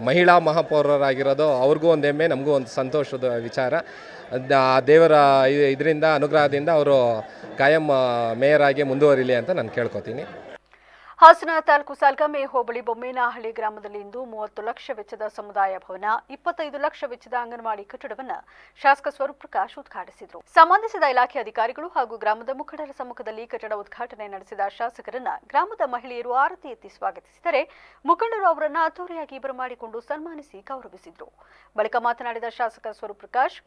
ಮಹಿಳಾ ಮಹಾಪೌರರಾಗಿರೋದು ಅವ್ರಿಗೂ ಒಂದು ಹೆಮ್ಮೆ, ನಮಗೂ ಒಂದು ಸಂತೋಷದ ವಿಚಾರ. ದೇವರ ಇದರಿಂದ ಅನುಗ್ರಹದಿಂದ ಅವರು ಕಾಯಂ ಮೇಯರ್ ಆಗಿ ಮುಂದುವರಿಲಿ ಅಂತ ನಾನು ಕೇಳ್ಕೊತೀನಿ. ಹಾಸನ ತಾಲೂಕು ಸಾಲ್ಗಾಮೆ ಹೋಬಳಿ ಬೊಮ್ಮೇನಹಳ್ಳಿ ಗ್ರಾಮದಲ್ಲಿ ಇಂದು 30 ಲಕ್ಷ ವೆಚ್ಚದ ಸಮುದಾಯ ಭವನ, 25 ಲಕ್ಷ ವೆಚ್ಚದ ಅಂಗನವಾಡಿ ಕಟ್ಟಡವನ್ನು ಶಾಸಕ ಸ್ವರೂಪ್ ಪ್ರಕಾಶ್ ಉದ್ಘಾಟಿಸಿದರು. ಸಂಬಂಧಿಸಿದ ಇಲಾಖೆ ಅಧಿಕಾರಿಗಳು ಹಾಗೂ ಗ್ರಾಮದ ಮುಖಂಡರ ಸಮ್ಮುಖದಲ್ಲಿ ಕಟ್ಟಡ ಉದ್ಘಾಟನೆ ನಡೆಸಿದ ಶಾಸಕರನ್ನ ಗ್ರಾಮದ ಮಹಿಳೆಯರು ಆರತಿ ಎತ್ತಿ ಸ್ವಾಗತಿಸಿದರೆ ಮುಖಂಡರು ಅವರನ್ನು ಅದ್ದೂರಿಯಾಗಿ ಬರಮಾಡಿಕೊಂಡು ಸನ್ಮಾನಿಸಿ ಗೌರವಿಸಿದರು. ಬಳಿಕ ಮಾತನಾಡಿದ ಶಾಸಕ ಸ್ವರೂಪ್ ಪ್ರಕಾಶ್,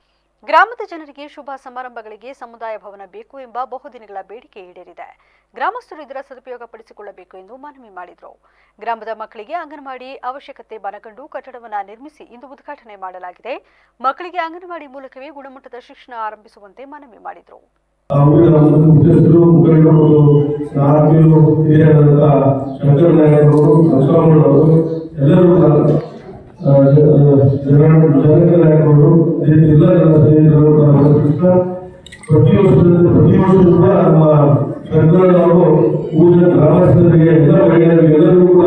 ಗ್ರಾಮದ ಜನರಿಗೆ ಶುಭ ಸಮಾರಂಭಗಳಿಗೆ ಸಮುದಾಯ ಭವನ ಬೇಕು ಎಂಬ ಬಹುದಿನಗಳ ಬೇಡಿಕೆ ಈಡೇರಿದೆ. ಗ್ರಾಮಸ್ಥರು ಇದರ ಸದುಪಯೋಗ ಪಡಿಸಿಕೊಳ್ಳಬೇಕು ಎಂದು ಮನವಿ ಮಾಡಿದರು. ಗ್ರಾಮದ ಮಕ್ಕಳಿಗೆ ಅಂಗನವಾಡಿ ಅವಶ್ಯಕತೆ ಮನಗಂಡು ಕಟ್ಟಡವನ್ನು ನಿರ್ಮಿಸಿ ಇಂದು ಉದ್ಘಾಟನೆ ಮಾಡಲಾಗಿದೆ. ಮಕ್ಕಳಿಗೆ ಅಂಗನವಾಡಿ ಮೂಲಕವೇ ಗುಣಮಟ್ಟದ ಶಿಕ್ಷಣ ಆರಂಭಿಸುವಂತೆ ಮನವಿ ಮಾಡಿದರು. ಪ್ರತಿ ವರ್ಷ ಕೂಡ ನಮ್ಮ ಸರ್ಕಾರದವರು ಊರಿನ ಗ್ರಾಮಸ್ಥರಿಗೆ ಎಲ್ಲರಿಗೂ ಕೂಡ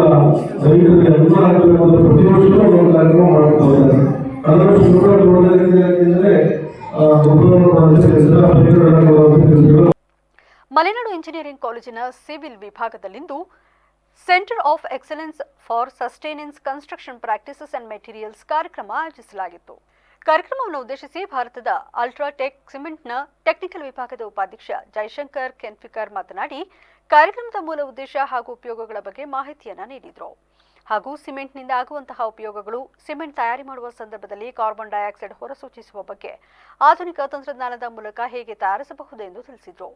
ರೈತರಿಗೆ ಅನುಕೂಲ ಆಗಬೇಕು ಅಂತ ಪ್ರತಿ ವರ್ಷವೂ ಒಂದು ಕಾರ್ಯಕ್ರಮ ಮಾಡ್ತಾ ಇದ್ದಾರೆ. ಕಳೆದ ವರ್ಷ ಕೂಡ ನೋಡೋದಾದ್ರೆ ಮಲೆನಾಡು ಇಂಜಿನಿಯರಿಂಗ್ ಕಾಲೇಜಿನ ಸಿವಿಲ್ ವಿಭಾಗದಲ್ಲಿಂದು centre of excellence for sustenance construction practices and materials ಕಾರ್ಯಕ್ರಮ ಆಯೋಜಿಸಲಾಗಿತ್ತು. ಕಾರ್ಯಕ್ರಮವನ್ನು ಉದ್ದೇಶಿಸಿ ಭಾರತದ ಅಲ್ಟ್ರಾಟೆಕ್ ಸಿಮೆಂಟ್ನ ಟೆಕ್ನಿಕಲ್ ವಿಭಾಗದ ಉಪಾಧ್ಯಕ್ಷ ಜೈಶಂಕರ್ ಕೆನ್ಫಿಕರ್ ಮಾತನಾಡಿ, ಕಾರ್ಯಕ್ರಮದ ಮೂಲ ಉದ್ದೇಶ ಹಾಗೂ ಉಪಯೋಗಗಳ ಬಗ್ಗೆ ಮಾಹಿತಿಯನ್ನು ನೀಡಿದರು. ಹಾಗೂ ಸಿಮೆಂಟ್ನಿಂದ ಆಗುವಂತಹ ಉಪಯೋಗಗಳು, ಸಿಮೆಂಟ್ ತಯಾರಿ ಮಾಡುವ ಸಂದರ್ಭದಲ್ಲಿ ಕಾರ್ಬನ್ ಡೈಆಕ್ಸೈಡ್ ಹೊರಸೂಚಿಸುವ ಬಗ್ಗೆ ಆಧುನಿಕ ತಂತ್ರಜ್ಞಾನದ ಮೂಲಕ ಹೇಗೆ ತಯಾರಿಸಬಹುದು ಎಂದು ತಿಳಿಸಿದರು.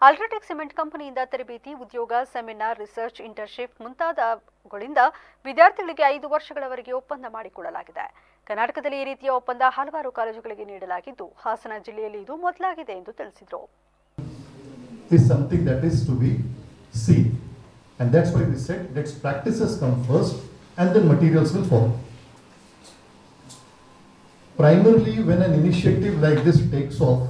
ಅಲ್ಟ್ರಾಟೆಕ್ ಸಿಮೆಂಟ್ ಕಂಪನಿಯಿಂದ ತರಬೇತಿ, ಉದ್ಯೋಗ, ಸೆಮಿನಾರ್, ರಿಸರ್ಚ್, ಇಂಟರ್ನ್ಶಿಪ್ ಮುಂತಾದವುಗಳಿಂದ ವಿದ್ಯಾರ್ಥಿಗಳಿಗೆ 5 ವರ್ಷಗಳವರೆಗೆ ಒಪ್ಪಂದ ಮಾಡಿಕೊಳ್ಳಲಾಗಿದೆ. ಕರ್ನಾಟಕದಲ್ಲಿ ಈ ರೀತಿಯ ಒಪ್ಪಂದ ಹಲವಾರು ಕಾಲೇಜುಗಳಿಗೆ ನೀಡಲಾಗಿದ್ದು, ಹಾಸನ ಜಿಲ್ಲೆಯಲ್ಲಿ ಇದು ಮೊದಲಾಗಿದೆ ಎಂದು ತಿಳಿಸಿದರು. And that's why we said, let's practices come first and then materials will follow. Primarily, when an initiative like this takes off,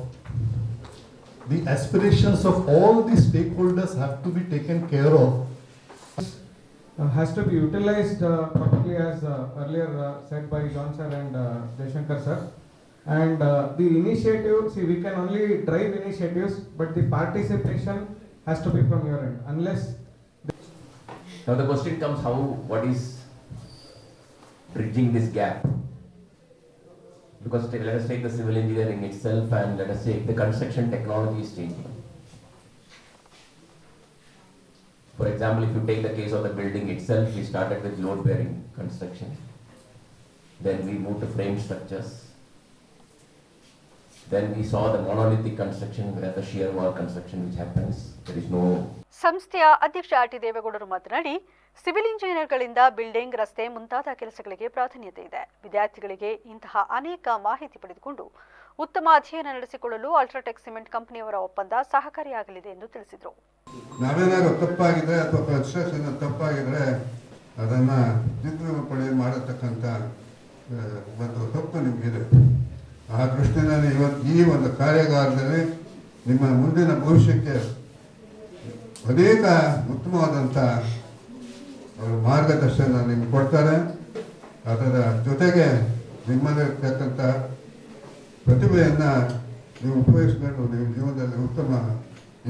the aspirations of all the stakeholders have to be taken care of. Has to be utilized properly, as earlier said by John sir and Jaishankar sir. And the initiative, see, we can only drive initiatives, but the participation has to be from your end. Unless now the question comes, what is bridging this gap? Because let us take the civil engineering itself, and let us say the construction technology is changing. For example, if you take the case of the building itself, we started with load bearing construction, then we moved to frame structures, then we saw the monolithic construction where the shear wall construction which happens, there is no. ಸಂಸ್ಥೆಯ ಅಧ್ಯಕ್ಷ ಆರ್.ಟಿ. ದೇವೇಗೌಡರು ಮಾತನಾಡಿ, ಸಿವಿಲ್ ಇಂಜಿನಿಯರ್ಗಳಿಂದ ಬಿಲ್ಡಿಂಗ್, ರಸ್ತೆ ಮುಂತಾದ ಕೆಲಸಗಳಿಗೆ ಪ್ರಾಧಾನ್ಯತೆ ಇದೆ. ವಿದ್ಯಾರ್ಥಿಗಳಿಗೆ ಇಂತಹ ಅನೇಕ ಮಾಹಿತಿ ಪಡೆದುಕೊಂಡು ಉತ್ತಮ ಅಧ್ಯಯನ ನಡೆಸಿಕೊಳ್ಳಲು ಅಲ್ಟ್ರಾಟೆಕ್ ಸಿಮೆಂಟ್ ಕಂಪನಿಯವರ ಒಪ್ಪಂದ ಸಹಕಾರಿಯಾಗಲಿದೆ ಎಂದು ತಿಳಿಸಿದರು. ನಾವೇನಾದ್ರು ತಪ್ಪಾಗಿದ್ರೆ ಅಥವಾ ಕನ್ಸ್ಟ್ರಕ್ಷನ್ ತಪ್ಪಾಗಿದ್ರೆ ಅದನ್ನ ತಿದ್ದುಪಡಿ ಮಾಡತಕ್ಕಂಥ ಒಂದು ಹಕ್ಕು ನಿಮಗಿದೆ. ಆ ದೃಷ್ಟಿಯಲ್ಲಿ ಇವತ್ತು ಈ ಒಂದು ಕಾರ್ಯಾಗಾರದಲ್ಲಿ ನಿಮ್ಮ ಮುಂದಿನ ಭವಿಷ್ಯಕ್ಕೆ ಅನೇಕ ಉತ್ತಮವಾದಂಥ ಮಾರ್ಗದರ್ಶನ ನಿಮ್ಗೆ ಕೊಡ್ತಾರೆ. ಅದರ ಜೊತೆಗೆ ನಿಮ್ಮಲ್ಲಿರ್ತಕ್ಕಂಥ ಪ್ರತಿಭೆಯನ್ನು ನೀವು ಉಪಯೋಗಿಸ್ಕೊಂಡು ನಿಮ್ಮ ಜೀವನದಲ್ಲಿ ಉತ್ತಮ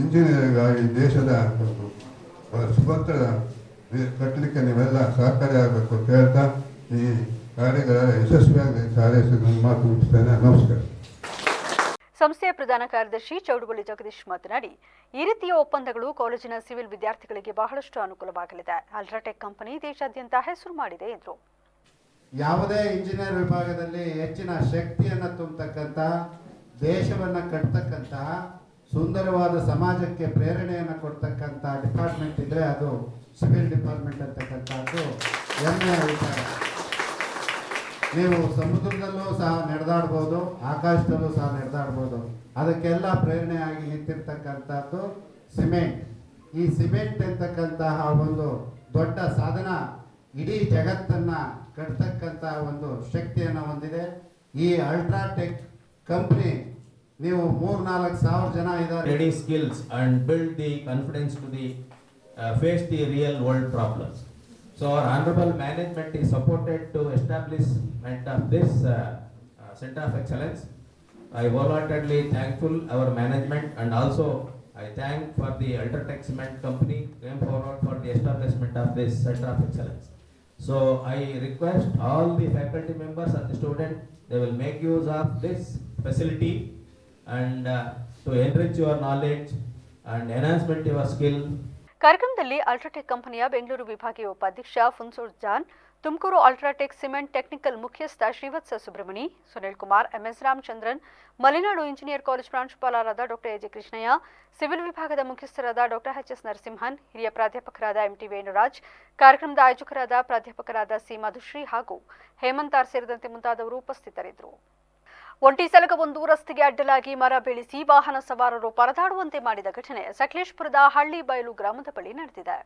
ಇಂಜಿನಿಯರಿಂಗ್ ಆಗಿ ದೇಶದ ಸುಭದ್ರ ಕಟ್ಟಲಿಕ್ಕೆ ನೀವೆಲ್ಲ ಸಹಕಾರಿ ಆಗಬೇಕು ಅಂತ ಹೇಳ್ತಾ ಈ ಕಾರ್ಯಗಾರ ಯಶಸ್ವಿಯಾಗಿ ಹಾರೈಸಿ ನನ್ನ ಮಾತು ಮುಗಿಸ್ತೇನೆ. ನಮಸ್ಕಾರ. ಸಂಸ್ಥೆಯ ಪ್ರಧಾನ ಕಾರ್ಯದರ್ಶಿ ಚೌಡುಬಳ್ಳಿ ಜಗದೀಶ್ ಮಾತನಾಡಿ, ಈ ರೀತಿಯ ಒಪ್ಪಂದಗಳು ಕಾಲೇಜಿನ ಸಿವಿಲ್ ವಿದ್ಯಾರ್ಥಿಗಳಿಗೆ ಬಹಳಷ್ಟು ಅನುಕೂಲವಾಗಲಿದೆ. ಅಲ್ಟ್ರಾಟೆಕ್ ಕಂಪನಿ ದೇಶಾದ್ಯಂತ ಹೆಸರು ಮಾಡಿದೆ ಎಂದರು. ಯಾವುದೇ ಇಂಜಿನಿಯರ್ ವಿಭಾಗದಲ್ಲಿ ಹೆಚ್ಚಿನ ಶಕ್ತಿಯನ್ನು ತುಂಬತಕ್ಕಂಥ, ದೇಶವನ್ನು ಕಟ್ಟತಕ್ಕಂಥ, ಸುಂದರವಾದ ಸಮಾಜಕ್ಕೆ ಪ್ರೇರಣೆಯನ್ನು ಕೊಡ್ತಕ್ಕಂಥ ಡಿಪಾರ್ಟ್ಮೆಂಟ್ ಇದ್ದರೆ ಅದು ಸಿವಿಲ್ ಡಿಪಾರ್ಟ್ಮೆಂಟ್ ಅಂತಕ್ಕಂಥದ್ದು ಹೆಮ್ಮೆಯ ವಿಚಾರ. ನೀವು ಸಮುದ್ರದಲ್ಲೂ ಸಹ ನಡೆದಾಡ್ಬೋದು, ಆಕಾಶದಲ್ಲೂ ಸಹ ನಡೆದಾಡ್ಬೋದು. ಅದಕ್ಕೆಲ್ಲ ಪ್ರೇರಣೆಯಾಗಿ ನಿಂತಿರ್ತಕ್ಕಂಥದ್ದು ಸಿಮೆಂಟ್. ಈ ಸಿಮೆಂಟ್ ಅಂತಕ್ಕಂತಹ ಒಂದು ದೊಡ್ಡ ಸಾಧನ ಇಡೀ ಜಗತ್ತನ್ನು ಕಟ್ತಕ್ಕಂಥ ಒಂದು ಶಕ್ತಿಯನ್ನು ಹೊಂದಿದೆ. ಈ ಅಲ್ಟ್ರಾಟೆಕ್ ಕಂಪ್ನಿ ನೀವು 3-4 ಸಾವಿರ ಜನ ಇದ್ದಾರೆ. Ready skills and build the confidence to face the real world problems. So our honorable management is supported to establishment of this center of excellence. I wholeheartedly thankful our management, and also I thank for the Ultratech Cement company came forward for the establishment of this center of excellence. So I request all the faculty members and the students, they will make use of this facility and to enrich your knowledge and enhancement your skill. ಕಾರ್ಯಕ್ರಮದಲ್ಲಿ ಅಲ್ಟ್ರಾಟೆಕ್ ಕಂಪನಿಯ ಬೆಂಗಳೂರು ವಿಭಾಗೀಯ ಉಪಾಧ್ಯಕ್ಷ ಫುನ್ಸೂರ್ John, Tumakuru UltraTech cement technical ಮುಖ್ಯಸ್ಥ Srivatsa Subramani, Sunil Kumar, MS Ramachandran, Malenadu engineer college ಪ್ರಾಂಶುಪಾಲರಾದ ಡಾಕ್ಟರ್ ಎಜೆ ಕೃಷ್ಣಯ್ಯ, ಸಿವಿಲ್ ವಿಭಾಗದ ಮುಖ್ಯಸ್ಥರಾದ ಡಾಕ್ಟರ್ ಎಚ್ ಎಸ್ ನರಸಿಂಹನ್, ಹಿರಿಯ ಪ್ರಾಧ್ಯಾಪಕರಾದ ಎಂಟಿ ವೇಣುರಾಜ್, ಕಾರ್ಯಕ್ರಮದ ಆಯೋಜಕರಾದ ಪ್ರಾಧ್ಯಾಪಕರಾದ ಸಿ ಮಧುಶ್ರೀ ಹಾಗೂ ಹೇಮಂತಾರ್ ಸೇರಿದಂತೆ ಮುಂತಾದವರು ಉಪಸ್ಥಿತರಿದ್ದರು. ಒಂಟಿ ಸಲಗವೊಂದು ರಸ್ತೆಗೆ ಅಡ್ಡಲಾಗಿ ಮರ ಬೀಳಿಸಿ ವಾಹನ ಸವಾರರು ಪರದಾಡುವಂತೆ ಮಾಡಿದ ಘಟನೆ ಸಕಲೇಶಪುರದ ಹಳ್ಳಿ ಬಯಲು ಗ್ರಾಮದ ಬಳಿ ನಡೆದಿದೆ.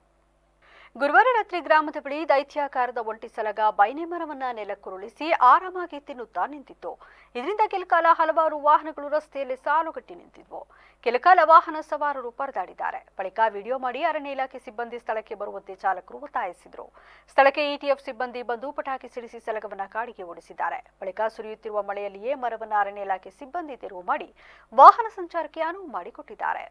ಗುರುವಾರ ರಾತ್ರಿ ಗ್ರಾಮದ ಬಳಿ ದೈತ್ಯಾಕಾರದ ಒಂಟಿ ಸಲಗ ಬೈನೆ ಮರವನ್ನ ನೆಲಕ್ಕುರುಳಿಸಿ ಆರಾಮಾಗಿ ತಿನ್ನುತ್ತಾ ನಿಂತಿತ್ತು. ಇದರಿಂದ ಕೆಲಕಾಲ ಹಲವಾರು ವಾಹನಗಳು ರಸ್ತೆಯಲ್ಲಿ ಸಾಲುಗಟ್ಟಿ ನಿಂತಿದ್ವು. ಕೆಲಕಾಲ ವಾಹನ ಸವಾರರು ಪರದಾಡಿದ್ದಾರೆ. ಬಳಿಕ ವಿಡಿಯೋ ಮಾಡಿ ಅರಣ್ಯ ಇಲಾಖೆ ಸಿಬ್ಬಂದಿ ಸ್ಥಳಕ್ಕೆ ಬರುವಂತೆ ಚಾಲಕರು ಒತ್ತಾಯಿಸಿದರು. ಸ್ಥಳಕ್ಕೆ ಇಟಿಎಫ್ ಸಿಬ್ಬಂದಿ ಬಂದು ಪಟಾಕಿ ಸಿಡಿಸಿ ಸಲಗವನ್ನ ಕಾಡಿಗೆ ಓಡಿಸಿದ್ದಾರೆ. ಬಳಿಕ ಸುರಿಯುತ್ತಿರುವ ಮಳೆಯಲ್ಲಿಯೇ ಮರವನ್ನ ಅರಣ್ಯ ಇಲಾಖೆ ಸಿಬ್ಬಂದಿ ತೆರವು ಮಾಡಿ ವಾಹನ ಸಂಚಾರಕ್ಕೆ ಅನುವು ಮಾಡಿಕೊಟ್ಟಿದ್ದಾರೆ.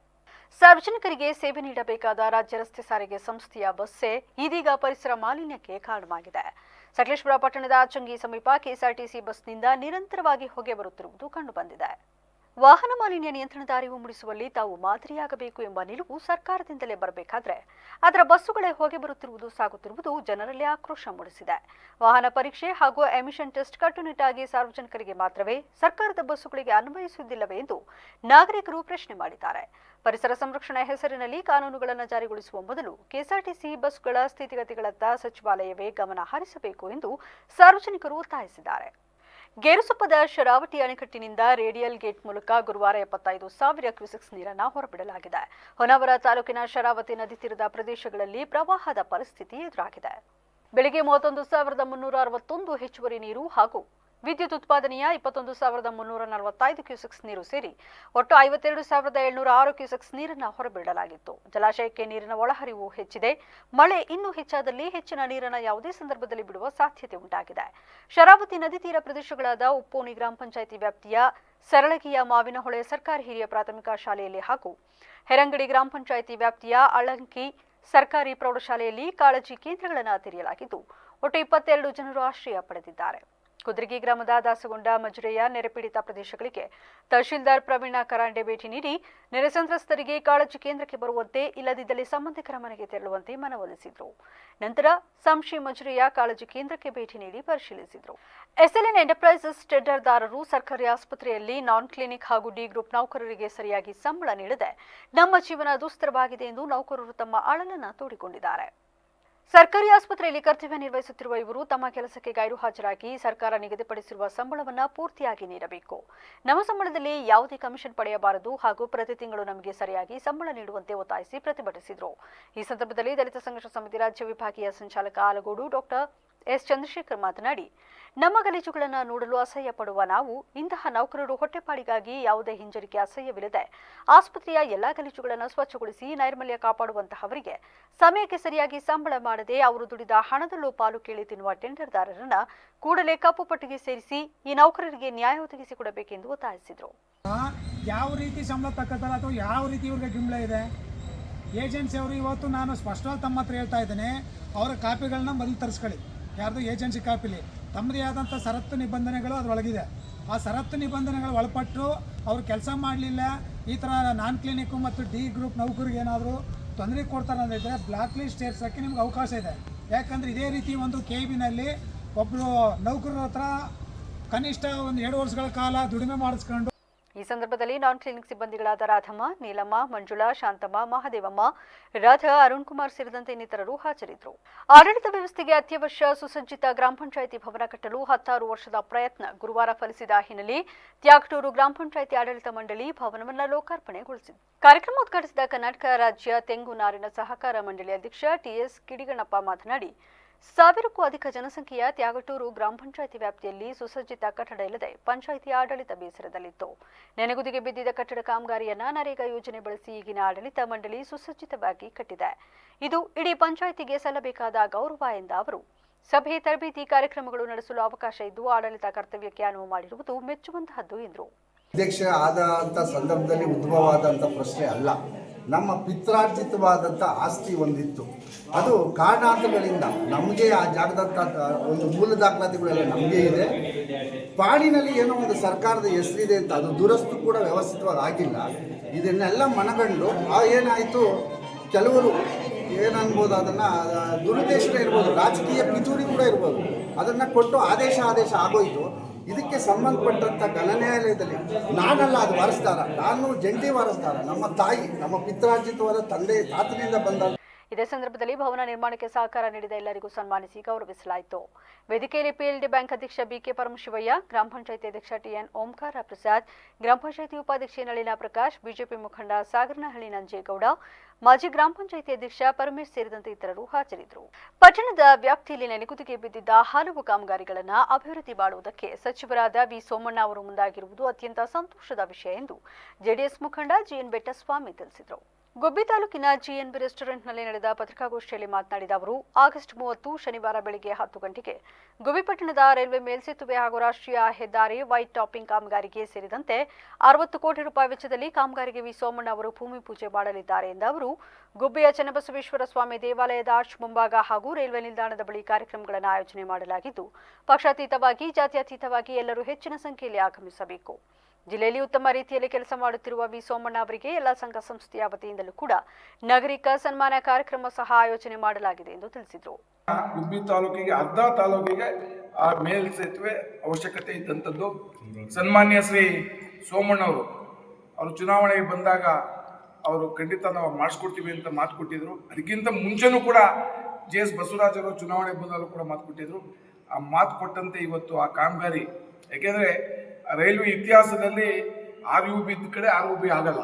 ಸಾರ್ವಜನಿಕರಿಗೆ ಸೇವೆ ನೀಡಬೇಕಾದ ರಾಜ್ಯ ರಸ್ತೆ ಸಾರಿಗೆ ಸಂಸ್ಥೆಯ ಬಸ್ಸೇ ಇದೀಗ ಪರಿಸರ ಮಾಲಿನ್ಯಕ್ಕೆ ಕಾರಣವಾಗಿದೆ. ಸಕಲೇಶಪುರ ಪಟ್ಟಣದ ಅಚ್ಚಂಗಿ ಸಮೀಪ ಕೆಎಸ್ಆರ್ಟಿಸಿ ಬಸ್ನಿಂದ ನಿರಂತರವಾಗಿ ಹೊಗೆ ಬರುತ್ತಿರುವುದು ಕಂಡುಬಂದಿದೆ. ವಾಹನ ಮಾಲಿನ್ಯ ನಿಯಂತ್ರಣದ ಅರಿವು ಮೂಡಿಸುವಲ್ಲಿ ತಾವು ಮಾದರಿಯಾಗಬೇಕು ಎಂಬ ನಿಲುವು ಸರ್ಕಾರದಿಂದಲೇ ಬರಬೇಕಾದ್ರೆ ಅದರ ಬಸ್ಸುಗಳೇ ಹೊಗೆ ಬರುತ್ತಿರುವುದು ಸಾಗುತ್ತಿರುವುದು ಜನರಲ್ಲಿ ಆಕ್ರೋಶ ಮೂಡಿಸಿದೆ. ವಾಹನ ಪರೀಕ್ಷೆ ಹಾಗೂ ಎಮಿಷನ್ ಟೆಸ್ಟ್ ಕಟ್ಟುನಿಟ್ಟಾಗಿ ಸಾರ್ವಜನಿಕರಿಗೆ ಮಾತ್ರವೇ ಸರ್ಕಾರದ ಬಸ್ಸುಗಳಿಗೆ ಅನ್ವಯಿಸುವುದಿಲ್ಲವೇ ಎಂದು ನಾಗರಿಕರು ಪ್ರಶ್ನೆ ಮಾಡಿದ್ದಾರೆ. ಪರಿಸರ ಸಂರಕ್ಷಣೆ ಹೆಸರಿನಲ್ಲಿ ಕಾನೂನುಗಳನ್ನು ಜಾರಿಗೊಳಿಸುವ ಮೊದಲು ಕೆಎಸ್ಆರ್ಟಿಸಿ ಬಸ್ಗಳ ಸ್ಥಿತಿಗತಿಗಳತ್ತ ಸಚಿವಾಲಯವೇ ಗಮನ ಹರಿಸಬೇಕು ಎಂದು ಸಾರ್ವಜನಿಕರು ಒತ್ತಾಯಿಸಿದ್ದಾರೆ. ಗೇರುಸೊಪ್ಪದ ಶರಾವತಿ ಅಣೆಕಟ್ಟಿನಿಂದ ರೇಡಿಯಲ್ ಗೇಟ್ ಮೂಲಕ ಗುರುವಾರ 75,000 ಕ್ಯೂಸೆಕ್ಸ್ ನೀರನ್ನು ಹೊರಬಿಡಲಾಗಿದೆ. ಹೊನ್ನಾವರ ತಾಲೂಕಿನ ಶರಾವತಿ ನದಿ ತೀರದ ಪ್ರದೇಶಗಳಲ್ಲಿ ಪ್ರವಾಹದ ಪರಿಸ್ಥಿತಿ ಎದುರಾಗಿದೆ. ಬೆಳಗ್ಗೆ 31,361 ಹೆಚ್ಚುವರಿ ನೀರು ಹಾಗೂ ವಿದ್ಯುತ್ ಉತ್ಪಾದನೆಯ 21,345 ಕ್ಯೂಸೆಕ್ಸ್ ನೀರು ಸೇರಿ ಒಟ್ಟು 52,706 ಕ್ಯೂಸೆಕ್ಸ್ ನೀರನ್ನು ಹೊರಬಿಡಲಾಗಿತ್ತು. ಜಲಾಶಯಕ್ಕೆ ನೀರಿನ ಒಳಹರಿವು ಹೆಚ್ಚಿದೆ. ಮಳೆ ಇನ್ನೂ ಹೆಚ್ಚಾದಲ್ಲಿ ಹೆಚ್ಚಿನ ನೀರನ್ನು ಯಾವುದೇ ಸಂದರ್ಭದಲ್ಲಿ ಬಿಡುವ ಸಾಧ್ಯತೆ ಉಂಟಾಗಿದೆ. ಶರಾವತಿ ನದಿ ತೀರ ಪ್ರದೇಶಗಳಾದ ಉಪ್ಪೋನಿ ಗ್ರಾಮ ಪಂಚಾಯಿತಿ ವ್ಯಾಪ್ತಿಯ ಸರಳಗಿಯ ಮಾವಿನಹೊಳೆ ಸರ್ಕಾರಿ ಹಿರಿಯ ಪ್ರಾಥಮಿಕ ಶಾಲೆಯಲ್ಲಿ ಹಾಗೂ ಹೆರಂಗಡಿ ಗ್ರಾಮ ಪಂಚಾಯಿತಿ ವ್ಯಾಪ್ತಿಯ ಅಳಂಕಿ ಸರ್ಕಾರಿ ಪ್ರೌಢಶಾಲೆಯಲ್ಲಿ ಕಾಳಜಿ ಕೇಂದ್ರಗಳನ್ನು ತೆರೆಯಲಾಗಿದ್ದು ಒಟ್ಟು 22 ಜನರು ಆಶ್ರಯ ಪಡೆದಿದ್ದಾರೆ. ಕುದ್ರಗಿ ಗ್ರಾಮದ ದಾಸಗೊಂಡ ಮಜುರೆಯ ನೆರೆಪೀಡಿತ ಪ್ರದೇಶಗಳಿಗೆ ತಹಶೀಲ್ದಾರ್ ಪ್ರವೀಣ ಕರಾಂಡೆ ಭೇಟಿ ನೀಡಿ ನೆರೆ ಸಂತ್ರಸ್ತರಿಗೆ ಕಾಳಜಿ ಕೇಂದ್ರಕ್ಕೆ ಬರುವಂತೆ, ಇಲ್ಲದಿದ್ದಲ್ಲಿ ಸಂಬಂಧಿಕರ ಮನೆಗೆ ತೆರಳುವಂತೆ ಮನವೊಲಿಸಿದರು. ನಂತರ ಸಂಶಿ ಮಜುರೆಯ ಕಾಳಜಿ ಕೇಂದ್ರಕ್ಕೆ ಭೇಟಿ ನೀಡಿ ಪರಿಶೀಲಿಸಿದರು. ಎಸ್ಎಲ್ಎನ್ ಎಂಟರ್ಪ್ರೈಸಸ್ ಟೆಂಡರ್ದಾರರು ಸರ್ಕಾರಿ ಆಸ್ಪತ್ರೆಯಲ್ಲಿ ನಾನ್ ಕ್ಲಿನಿಕ್ ಹಾಗೂ ಡಿ ಗ್ರೂಪ್ ನೌಕರರಿಗೆ ಸರಿಯಾಗಿ ಸಂಬಳ ನೀಡದೆ ನಮ್ಮ ಜೀವನ ದುಸ್ತರವಾಗಿದೆ ಎಂದು ನೌಕರರು ತಮ್ಮ ಅಳಲನ್ನು ತೋಡಿಕೊಂಡಿದ್ದಾರೆ. ಸರ್ಕಾರಿ ಆಸ್ಪತ್ರೆಯಲ್ಲಿ ಕರ್ತವ್ಯ ನಿರ್ವಹಿಸುತ್ತಿರುವ ಇವರು ತಮ್ಮ ಕೆಲಸಕ್ಕೆ ಗೈರು ಹಾಜರಾಗಿ ಸರ್ಕಾರ ನಿಗದಿಪಡಿಸಿರುವ ಸಂಬಳವನ್ನು ಪೂರ್ತಿಯಾಗಿ ನೀಡಬೇಕು. ನಮ್ಮ ಸಂಬಳದಲ್ಲಿ ಯಾವುದೇ ಕಮಿಷನ್ ಪಡೆಯಬಾರದು ಹಾಗೂ ಪ್ರತಿ ತಿಂಗಳು ನಮಗೆ ಸರಿಯಾಗಿ ಸಂಬಳ ನೀಡುವಂತೆ ಒತ್ತಾಯಿಸಿ ಪ್ರತಿಭಟಿಸಿದರು. ಈ ಸಂದರ್ಭದಲ್ಲಿ ದಲಿತ ಸಂಘರ್ಷ ಸಮಿತಿ ರಾಜ್ಯ ವಿಭಾಗೀಯ ಸಂಚಾಲಕ ಆಲಗೋಡು ಡಾಕ್ಟರ್ ಎಸ್ ಚಂದ್ರಶೇಖರ್ ಮಾತನಾಡಿ, ನಮ್ಮ ಗಲೀಜುಗಳನ್ನು ನೋಡಲು ಅಸಹ್ಯ ಪಡುವ ನಾವು ಇಂತಹ ನೌಕರರು ಹೊಟ್ಟೆಪಾಡಿಗಾಗಿ ಯಾವುದೇ ಹಿಂಜರಿಕೆ ಅಸಹ್ಯವಿಲ್ಲದೆ ಆಸ್ಪತ್ರೆಯ ಎಲ್ಲಾ ಗಲೀಜುಗಳನ್ನು ಸ್ವಚ್ಛಗೊಳಿಸಿ ನೈರ್ಮಲ್ಯ ಕಾಪಾಡುವಂತಹವರಿಗೆ ಸಮಯಕ್ಕೆ ಸರಿಯಾಗಿ ಸಂಬಳ ಮಾಡದೆ ಅವರು ದುಡಿದ ಹಣದಲ್ಲೂ ಪಾಲು ಕೇಳಿ ತಿನ್ನುವ ಟೆಂಡರ್ದಾರರನ್ನ ಕೂಡಲೇ ಕಪ್ಪು ಪಟ್ಟಿಗೆ ಸೇರಿಸಿ ಈ ನೌಕರರಿಗೆ ನ್ಯಾಯ ಒದಗಿಸಿಕೊಡಬೇಕೆಂದು ಒತ್ತಾಯಿಸಿದರು. ಯಾವ ರೀತಿ ಸಂಬಳ ತಕ್ಕತ್ತಲ್ಲ ಅಥವಾ ಯಾವ ರೀತಿ ಇವ್ರಿಗೆ ಗಿಂಬಳ ಇದೆ, ಏಜೆನ್ಸಿ ಅವರು ಇವತ್ತು ನಾನು ಸ್ಪಷ್ಟವಾಗಿ ತಮ್ಮ ಹತ್ರ ಹೇಳ್ತಾ ಇದ್ದೇನೆ, ಅವರ ಕಾಪಿಗಳನ್ನ ಮೊದಲು ತರಿಸ್ಕೊಳ್ಳಿ. ಯಾರ್ದು ಏಜೆನ್ಸಿ ಕಾಪಿಲಿ ತಮ್ಮದೇ ಆದಂಥ ಷರತ್ತು ನಿಬಂಧನೆಗಳು ಅದರೊಳಗಿದೆ. ಆ ಷರತ್ತು ನಿಬಂಧನೆಗಳು ಒಳಪಟ್ಟು ಅವ್ರು ಕೆಲಸ ಮಾಡಲಿಲ್ಲ, ಈ ಥರ ನಾನ್ ಕ್ಲಿನಿಕ್ಕು ಮತ್ತು ಡಿ ಗ್ರೂಪ್ ನೌಕರಿಗೆ ಏನಾದರೂ ತೊಂದರೆ ಕೊಡ್ತಾರೆ ಅಂದಿದ್ದರೆ ಬ್ಲಾಕ್ ಲಿಸ್ಟ್ ಸೇರ್ಸೋಕ್ಕೆ ನಿಮ್ಗೆ ಅವಕಾಶ ಇದೆ. ಯಾಕಂದರೆ ಇದೇ ರೀತಿ ಒಂದು KBನಲ್ಲಿ ಒಬ್ಬರು ನೌಕರರ ಹತ್ರ ಕನಿಷ್ಠ ಒಂದು 2 ವರ್ಷಗಳ ಕಾಲ ದುಡಿಮೆ ಮಾಡಿಸ್ಕೊಂಡು. ಈ ಸಂದರ್ಭದಲ್ಲಿ ನಾನ್ ಕ್ಲಿನಿಕ್ ಸಿಬ್ಬಂದಿಗಳಾದ ರಾಧಮ್ಮ, ನೀಲಮ್ಮ, ಮಂಜುಳಾ, ಶಾಂತಮ್ಮ, ಮಹಾದೇವಮ್ಮ, ರಾಧಾ, ಅರುಣ್ ಕುಮಾರ್ ಸೇರಿದಂತೆ ಇನ್ನಿತರರು ಹಾಜರಿದ್ದರು. ಆಡಳಿತ ವ್ಯವಸ್ಥೆಗೆ ಅತ್ಯವಶ್ಯ ಸುಸಜ್ಜಿತ ಗ್ರಾಮ ಪಂಚಾಯಿತಿ ಭವನ ಕಟ್ಟಲು 16 ವರ್ಷದ ಪ್ರಯತ್ನ ಗುರುವಾರ ಫಲಿಸಿದ ಹಿನ್ನೆಲೆ ತ್ಯಾಗಟೂರು ಗ್ರಾಮ ಪಂಚಾಯಿತಿ ಆಡಳಿತ ಮಂಡಳಿ ಭವನವನ್ನು ಲೋಕಾರ್ಪಣೆಗೊಳಿಸಿದೆ. ಕಾರ್ಯಕ್ರಮ ಉದ್ಘಾಟಿಸಿದ ಕರ್ನಾಟಕ ರಾಜ್ಯ ತೆಂಗು ನಾರಿನ ಸಹಕಾರ ಮಂಡಳಿ ಅಧ್ಯಕ್ಷ TS ಕಿಡಿಗಣ್ಣಪ್ಪ ಮಾತನಾಡಿ, 1000ಕ್ಕೂ ಅಧಿಕ ಜನಸಂಖ್ಯೆಯ ತ್ಯಾಗಟೂರು ಗ್ರಾಮ ಪಂಚಾಯಿತಿ ವ್ಯಾಪ್ತಿಯಲ್ಲಿ ಸುಸಜ್ಜಿತ ಕಟ್ಟಡ ಇಲ್ಲದೆ ಪಂಚಾಯಿತಿ ಆಡಳಿತ ಬೇಸರದಲ್ಲಿತ್ತು. ನೆನೆಗುದಿಗೆ ಬಿದ್ದಿದ್ದ ಕಟ್ಟಡ ಕಾಮಗಾರಿಯನ್ನ ನರೇಗಾ ಯೋಜನೆ ಬಳಸಿ ಈಗಿನ ಆಡಳಿತ ಮಂಡಳಿ ಸುಸಜ್ಜಿತವಾಗಿ ಕಟ್ಟಿದೆ. ಇದು ಇಡೀ ಪಂಚಾಯಿತಿಗೆ ಸಲ್ಲಬೇಕಾದ ಗೌರವ ಎಂದ ಅವರು, ಸಭೆ, ತರಬೇತಿ ಕಾರ್ಯಕ್ರಮಗಳು ನಡೆಸಲು ಅವಕಾಶ ಇದ್ದು ಆಡಳಿತ ಕರ್ತವ್ಯಕ್ಕೆ ಅನುವು ಮಾಡಿರುವುದು ಮೆಚ್ಚುವಂತಹದ್ದು ಎಂದರು. ಅಧ್ಯಕ್ಷ ಆದಂಥ ಸಂದರ್ಭದಲ್ಲಿ ಉದ್ಭವವಾದಂಥ ಪ್ರಶ್ನೆ ಅಲ್ಲ. ನಮ್ಮ ಪಿತ್ರಾರ್ಜಿತವಾದಂಥ ಆಸ್ತಿ ಒಂದಿತ್ತು, ಅದು ಕಾರಣಾಂತರಗಳಿಂದ ನಮಗೆ ಆ ಜಾಗದಂಥ ಒಂದು ಮೂಲ ದಾಖಲಾತಿಗಳೆಲ್ಲ ನಮಗೆ ಇದೆ. ಪಾಣಿನಲ್ಲಿ ಏನೋ ಒಂದು ಸರ್ಕಾರದ ಹೆಸರಿದೆ ಅಂತ ಅದು ದುರಸ್ತು ಕೂಡ ವ್ಯವಸ್ಥಿತವಾಗಿ ಆಗಿಲ್ಲ. ಇದನ್ನೆಲ್ಲ ಮನಗಂಡು ಏನಾಯಿತು, ಕೆಲವರು ಏನನ್ಬೋದು ಅದನ್ನು ದುರುದ್ದೇಶನೇ ಇರ್ಬೋದು, ರಾಜಕೀಯ ಪಿತೂರಿ ಕೂಡ ಇರ್ಬೋದು. ಅದನ್ನು ಕೊಟ್ಟು ಆದೇಶ ಆಗೋಯಿತು. ಇದಕ್ಕೆ ಸಂಬಂಧಪಟ್ಟಂಥ ನ್ಯಾಯಾಲಯದಲ್ಲಿ ನಾನಲ್ಲ ಅದು ವಾರಸ್ದಾರ, ನಾನು ಜಂಟಿ ವಾರಸ್ದಾರ. ನಮ್ಮ ತಾಯಿ, ನಮ್ಮ ಪಿತ್ರಾರ್ಜಿತವಾದ ತಾತನಿಂದ ಬಂದ. ಇದೇ ಸಂದರ್ಭದಲ್ಲಿ ಭವನ ನಿರ್ಮಾಣಕ್ಕೆ ಸಹಕಾರ ನೀಡಿದ ಎಲ್ಲರಿಗೂ ಸನ್ಮಾನಿಸಿ ಗೌರವಿಸಲಾಯಿತು. ವೇದಿಕೆಯಲ್ಲಿ ಪಿಎಲ್ಡಿ ಬ್ಯಾಂಕ್ ಅಧ್ಯಕ್ಷ ಬಿಕೆ ಪರಮಶಿವಯ್ಯ, ಗ್ರಾಮ ಪಂಚಾಯಿತಿ ಅಧ್ಯಕ್ಷ ಟಿಎನ್ ಓಂಕಾರ ಪ್ರಸಾದ್, ಗ್ರಾಮ ಪಂಚಾಯಿತಿ ಉಪಾಧ್ಯಕ್ಷೆ ನಳಿನಾ ಪ್ರಕಾಶ್, ಬಿಜೆಪಿ ಮುಖಂಡ ಸಾಗರನಹಳ್ಳಿ ನಂಜೇಗೌಡ, ಮಾಜಿ ಗ್ರಾಮ ಪಂಚಾಯಿತಿ ಅಧ್ಯಕ್ಷ ಪರಮೇಶ್ ಸೇರಿದಂತೆ ಇತರರು ಹಾಜರಿದ್ದರು. ಪಟ್ಟಣದ ವ್ಯಾಪ್ತಿಯಲ್ಲಿ ನೆನೆಗುದಿಗೆ ಬಿದ್ದಿದ್ದ ಹಲವು ಕಾಮಗಾರಿಗಳನ್ನು ಅಭಿವೃದ್ಧಿ ಮಾಡುವುದಕ್ಕೆ ಸಚಿವರಾದ ವಿ ಸೋಮಣ್ಣ ಅವರು ಮುಂದಾಗಿರುವುದು ಅತ್ಯಂತ ಸಂತೋಷದ ವಿಷಯ ಎಂದು ಜೆಡಿಎಸ್ ಮುಖಂಡ ಜಿಎನ್ ಬೆಟ್ಟಸ್ವಾಮಿ ತಿಳಿಸಿದರು. ಗುಬ್ಬಿ ತಾಲೂಕಿನ ಜಿಎನ್ಬಿ ರೆಸ್ಟೋರೆಂಟ್ನಲ್ಲಿ ನಡೆದ ಪತ್ರಿಕಾಗೋಷ್ಠಿಯಲ್ಲಿ ಮಾತನಾಡಿದ ಅವರು, ಆಗಸ್ಟ್ 30 ಶನಿವಾರ ಬೆಳಗ್ಗೆ 10 ಗಂಟೆಗೆ ಗುಬ್ಬಿ ಪಟ್ಟಣದ ರೈಲ್ವೆ ಮೇಲ್ಸೇತುವೆ ಹಾಗೂ ರಾಷ್ಟ್ರೀಯ ಹೆದ್ದಾರಿ ವೈಟ್ ಟಾಪಿಂಗ್ ಕಾಮಗಾರಿಗೆ ಸೇರಿದಂತೆ 60 ಕೋಟಿ ರೂಪಾಯಿ ವೆಚ್ಚದಲ್ಲಿ ಕಾಮಗಾರಿಗೆ ವಿ ಸೋಮಣ್ಣ ಅವರು ಭೂಮಿ ಪೂಜೆ ಮಾಡಲಿದ್ದಾರೆ ಎಂದ ಅವರು, ಗುಬ್ಬಿಯ ಚನ್ನಬಸವೇಶ್ವರ ಸ್ವಾಮಿ ದೇವಾಲಯದ ಆರ್ಚ್ ಮುಂಭಾಗ ಹಾಗೂ ರೈಲ್ವೆ ನಿಲ್ದಾಣದ ಬಳಿ ಕಾರ್ಯಕ್ರಮಗಳನ್ನು ಆಯೋಜನೆ ಮಾಡಲಾಗಿದ್ದು, ಪಕ್ಷಾತೀತವಾಗಿ ಜಾತ್ಯತೀತವಾಗಿ ಎಲ್ಲರೂ ಹೆಚ್ಚಿನ ಸಂಖ್ಯೆಯಲ್ಲಿ ಆಗಮಿಸಬೇಕು. ಜಿಲ್ಲೆಯಲ್ಲಿ ಉತ್ತಮ ರೀತಿಯಲ್ಲಿ ಕೆಲಸ ಮಾಡುತ್ತಿರುವ ವಿ ಸೋಮಣ್ಣ ಅವರಿಗೆ ಎಲ್ಲ ಸಂಘ ಸಂಸ್ಥೆಯ ವತಿಯಿಂದಲೂ ಕೂಡ ನಾಗರಿಕ ಸನ್ಮಾನ ಕಾರ್ಯಕ್ರಮ ಸಹ ಆಯೋಜನೆ ಮಾಡಲಾಗಿದೆ ಎಂದು ತಿಳಿಸಿದರು. ಗುಬ್ಬಿ ತಾಲೂಕಿಗೆ ಅರ್ಧ ತಾಲೂಕಿಗೆ ಆ ಮೇಲ್ಸೇತುವೆ ಅವಶ್ಯಕತೆ ಇದ್ದಂಥದ್ದು. ಸನ್ಮಾನ್ಯ ಶ್ರೀ ಸೋಮಣ್ಣ ಅವರು ಚುನಾವಣೆಗೆ ಬಂದಾಗ ಅವರು ಖಂಡಿತ ನಾವು ಮಾಡಿಸ್ಕೊಡ್ತೀವಿ ಅಂತ ಮಾತು ಕೊಟ್ಟಿದ್ರು. ಅದಕ್ಕಿಂತ ಮುಂಚೆನೂ ಕೂಡ JS ಬಸವರಾಜ್ ಅವರು ಚುನಾವಣೆ ಬಂದಾಗಲೂ ಕೂಡ ಮಾತು ಕೊಟ್ಟಿದ್ರು. ಆ ಮಾತು ಕೊಟ್ಟಂತೆ ಇವತ್ತು ಆ ಕಾಮಗಾರಿ, ಯಾಕೆಂದರೆ ರೈಲ್ವೆ ಇತಿಹಾಸದಲ್ಲಿ RUB ಇದ್ದ ಕಡೆ ROB ಆಗಲ್ಲ,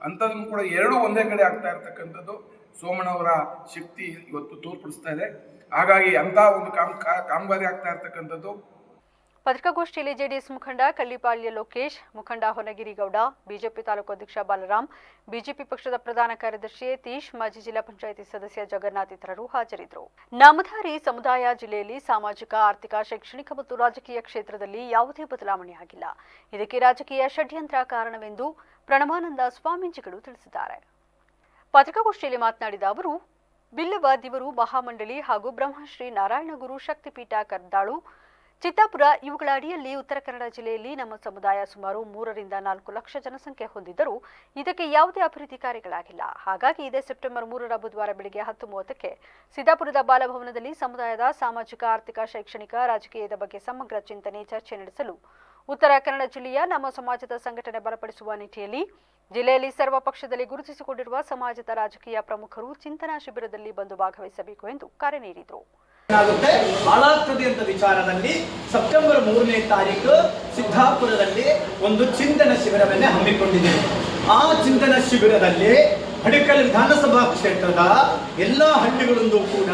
ಅಂಥದ್ದನ್ನು ಕೂಡ ಎರಡೂ ಒಂದೇ ಕಡೆ ಆಗ್ತಾ ಇರ್ತಕ್ಕಂಥದ್ದು ಸೋಮಣ್ಣವರ ಶಕ್ತಿ ಇವತ್ತು ತೋರ್ಪಡಿಸ್ತಾ ಇದೆ. ಹಾಗಾಗಿ ಅಂಥ ಒಂದು ಕಾಮಗಾರಿ ಆಗ್ತಾ ಇರ್ತಕ್ಕಂಥದ್ದು. ಪತ್ರಿಕಾಗೋಷ್ಠಿಯಲ್ಲಿ ಜೆಡಿಎಸ್ ಮುಖಂಡ ಕಳ್ಳಿಪಾಳ್ಯ ಲೋಕೇಶ್, ಮುಖಂಡ ಹೊನಗಿರಿಗೌಡ, ಬಿಜೆಪಿ ತಾಲೂಕು ಅಧ್ಯಕ್ಷ ಬಾಲರಾಮ್, ಬಿಜೆಪಿ ಪಕ್ಷದ ಪ್ರಧಾನ ಕಾರ್ಯದರ್ಶಿ ಯತೀಶ್, ಮಾಜಿ ಜಿಲ್ಲಾ ಪಂಚಾಯಿತಿ ಸದಸ್ಯ ಜಗನ್ನಾಥ್ ಇತರರು ಹಾಜರಿದ್ದರು. ನಾಮಧಾರಿ ಸಮುದಾಯ ಜಿಲ್ಲೆಯಲ್ಲಿ ಸಾಮಾಜಿಕ, ಆರ್ಥಿಕ, ಶೈಕ್ಷಣಿಕ ಮತ್ತು ರಾಜಕೀಯ ಕ್ಷೇತ್ರದಲ್ಲಿ ಯಾವುದೇ ಬದಲಾವಣೆಯಾಗಿಲ್ಲ. ಇದಕ್ಕೆ ರಾಜಕೀಯ ಷಡ್ಯಂತ್ರ ಕಾರಣವೆಂದು ಪ್ರಣವಾನಂದ ಸ್ವಾಮೀಜಿಗಳು ತಿಳಿಸಿದ್ದಾರೆ. ಪತ್ರಿಕಾಗೋಷ್ಠಿಯಲ್ಲಿ ಮಾತನಾಡಿದ ಅವರು, ಬಿಲ್ಲವ ದಿವರು ಮಹಾಮಂಡಳಿ ಹಾಗೂ ಬ್ರಹ್ಮಶ್ರೀ ನಾರಾಯಣಗುರು ಶಕ್ತಿಪೀಠ ಕರ್ದಾಳು, ಚಿತ್ತಾಪುರ ಇವುಗಳ ಅಡಿಯಲ್ಲಿ ಉತ್ತರ ಕನ್ನಡ ಜಿಲ್ಲೆಯಲ್ಲಿ ನಮ್ಮ ಸಮುದಾಯ ಸುಮಾರು 3 ರಿಂದ 4 ಲಕ್ಷ ಜನಸಂಖ್ಯೆ ಹೊಂದಿದ್ದರೂ ಇದಕ್ಕೆ ಯಾವುದೇ ಅಭಿವೃದ್ಧಿ ಕಾರ್ಯಗಳಾಗಿಲ್ಲ. ಹಾಗಾಗಿ ಇದೇ ಸೆಪ್ಟೆಂಬರ್ 3 ಬುಧವಾರ ಬೆಳಗ್ಗೆ 10:30ಕ್ಕೆ ಸಿದ್ದಾಪುರದ ಬಾಲಭವನದಲ್ಲಿ ಸಮುದಾಯದ ಸಾಮಾಜಿಕ, ಆರ್ಥಿಕ, ಶೈಕ್ಷಣಿಕ, ರಾಜಕೀಯದ ಬಗ್ಗೆ ಸಮಗ್ರ ಚಿಂತನೆ, ಚರ್ಚೆ ನಡೆಸಲು ಉತ್ತರ ಕನ್ನಡ ಜಿಲ್ಲೆಯ ನಮ್ಮ ಸಮಾಜದ ಸಂಘಟನೆ ಬಲಪಡಿಸುವ ನಿಟ್ಟಿನಲ್ಲಿ ಜಿಲ್ಲೆಯಲ್ಲಿ ಸರ್ವ ಪಕ್ಷದಲ್ಲಿ ಗುರುತಿಸಿಕೊಂಡಿರುವ ಸಮಾಜದ ರಾಜಕೀಯ ಪ್ರಮುಖರು ಚಿಂತನಾ ಶಿಬಿರದಲ್ಲಿ ಬಂದು ಭಾಗವಹಿಸಬೇಕು ಎಂದು ಕರೆ ನೀಡಿದರು. ಹಾಳಾಗ್ತದೆ ಅಂತ ವಿಚಾರದಲ್ಲಿ ಸೆಪ್ಟೆಂಬರ್ 3ನೇ ತಾರೀಕು ಸಿದ್ದಾಪುರದಲ್ಲಿ ಒಂದು ಚಿಂತನ ಶಿಬಿರವನ್ನೇ ಹಮ್ಮಿಕೊಂಡಿದ್ದೇವೆ. ಆ ಚಿಂತನ ಶಿಬಿರದಲ್ಲಿ ಹಡಿಕಲ್ ವಿಧಾನಸಭಾ ಕ್ಷೇತ್ರದ ಎಲ್ಲ ಹಳ್ಳಿಗಳಿಂದ ಕೂಡ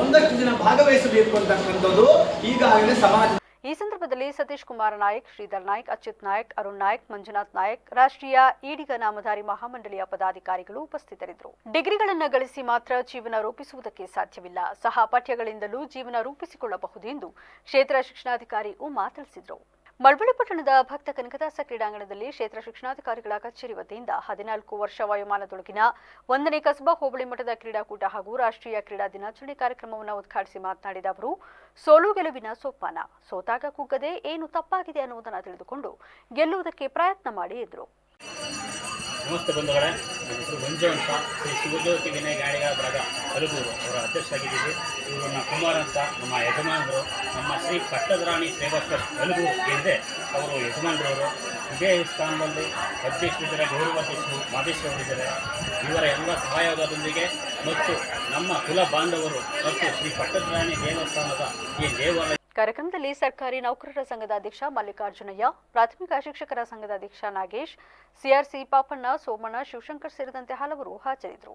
ಒಂದಷ್ಟು ಜನ ಭಾಗವಹಿಸಬೇಕು ಅಂತಕ್ಕಂಥದ್ದು ಈಗಾಗಲೇ ಸಮಾಜ. ಈ ಸಂದರ್ಭದಲ್ಲಿ ಸತೀಶ್ ಕುಮಾರ್ ನಾಯಕ್, ಶ್ರೀಧರ್ ನಾಯಕ್, ಅಚ್ಯುತ್ ನಾಯಕ್, ಅರುಣ್ ನಾಯಕ್, ಮಂಜುನಾಥ್ ನಾಯಕ್, ರಾಷ್ಟ್ರೀಯ ಈಡಿಗ ನಾಮಧಾರಿ ಮಹಾಮಂಡಳಿಯ ಪದಾಧಿಕಾರಿಗಳು ಉಪಸ್ಥಿತರಿದ್ದರು. ಡಿಗ್ರಿಗಳನ್ನು ಗಳಿಸಿ ಮಾತ್ರ ಜೀವನ ರೂಪಿಸುವುದಕ್ಕೆ ಸಾಧ್ಯವಿಲ್ಲ, ಸಹ ಪಠ್ಯಗಳಿಂದಲೂ ಜೀವನ ರೂಪಿಸಿಕೊಳ್ಳಬಹುದು ಎಂದು ಕ್ಷೇತ್ರ ಶಿಕ್ಷಣಾಧಿಕಾರಿ ಉಮಾ ತಿಳಿಸಿದರು. ಮಳವಳ್ಳಿ ಪಟ್ಟಣದ ಭಕ್ತ ಕನಕದಾಸ ಕ್ರೀಡಾಂಗಣದಲ್ಲಿ ಕ್ಷೇತ್ರ ಶಿಕ್ಷಣಾಧಿಕಾರಿಗಳ ಕಚೇರಿ ವತಿಯಿಂದ 14 ವರ್ಷ ವಯೋಮಾನದೊಳಗಿನ 1ನೇ ಕಸಬಾ ಹೋಬಳಿ ಮಟ್ಟದ ಕ್ರೀಡಾಕೂಟ ಹಾಗೂ ರಾಷ್ಟ್ರೀಯ ಕ್ರೀಡಾ ದಿನಾಚರಣೆ ಕಾರ್ಯಕ್ರಮವನ್ನು ಉದ್ಘಾಟಿಸಿ ಮಾತನಾಡಿದ ಅವರು, ಸೋಲು ಗೆಲುವಿನ ಸೋಪಾನ, ಸೋತಾಗ ಕುಗ್ಗದೆ ಏನು ತಪ್ಪಾಗಿದೆ ಅನ್ನುವುದನ್ನು ತಿಳಿದುಕೊಂಡು ಗೆಲ್ಲುವುದಕ್ಕೆ ಪ್ರಯತ್ನ ಮಾಡಿ ಎಂದರು. ನಮಸ್ತೆ ಬಂಧುಗಳೇ, ನನ್ನ ಹೆಸರು ಮಂಜು ಅಂತ, ಶ್ರೀ ಶಿವಜ್ಯೋತಿ ವಿನಯ ಗಾಳಿಗ ಬಳಗ ಕಲಬೂರು ಅವರ ಅಧ್ಯಕ್ಷರಾಗಿದ್ದೀವಿ. ಇವರು ನಮ್ಮ ಕುಮಾರ್ ಅಂತ ನಮ್ಮ ಯಜಮಾನರು, ನಮ್ಮ ಶ್ರೀ ಪಟ್ಟದರಾಣಿ ಸೇವಾ ಟ್ರಸ್ಟ್ ಕಲಬೂರು ಏನಿದೆ ಅವರು ಯಜಮಾನರವರು. ಇದೇ ಸ್ಥಾನದಲ್ಲಿ ಅಧ್ಯಕ್ಷರಿದ್ದಾರೆ, ಗೌರವಾಧ್ಯಕ್ಷರು ಮಾದೇಶ್ವರರಿದ್ದಾರೆ. ಇವರ ಎಲ್ಲ ಸಹಯೋಗದೊಂದಿಗೆ ಮತ್ತು ನಮ್ಮ ಕುಲ ಬಾಂಧವರು ಮತ್ತು ಶ್ರೀ ಪಟ್ಟದರಾಣಿ ದೇವಸ್ಥಾನದ ಈ ದೇವಾಲಯ. ಕಾರ್ಯಕ್ರಮದಲ್ಲಿ ಸರ್ಕಾರಿ ನೌಕರರ ಸಂಘದ ಅಧ್ಯಕ್ಷ ಮಲ್ಲಿಕಾರ್ಜುನಯ್ಯ, ಪ್ರಾಥಮಿಕ ಶಿಕ್ಷಕರ ಸಂಘದ ಅಧ್ಯಕ್ಷ ನಾಗೇಶ್, ಸಿಆರ್ಸಿ ಪಾಪಣ್ಣ, ಸೋಮಣ್ಣ, ಶಿವಶಂಕರ್ ಸೇರಿದಂತೆ ಹಲವರು ಹಾಜರಿದ್ದರು.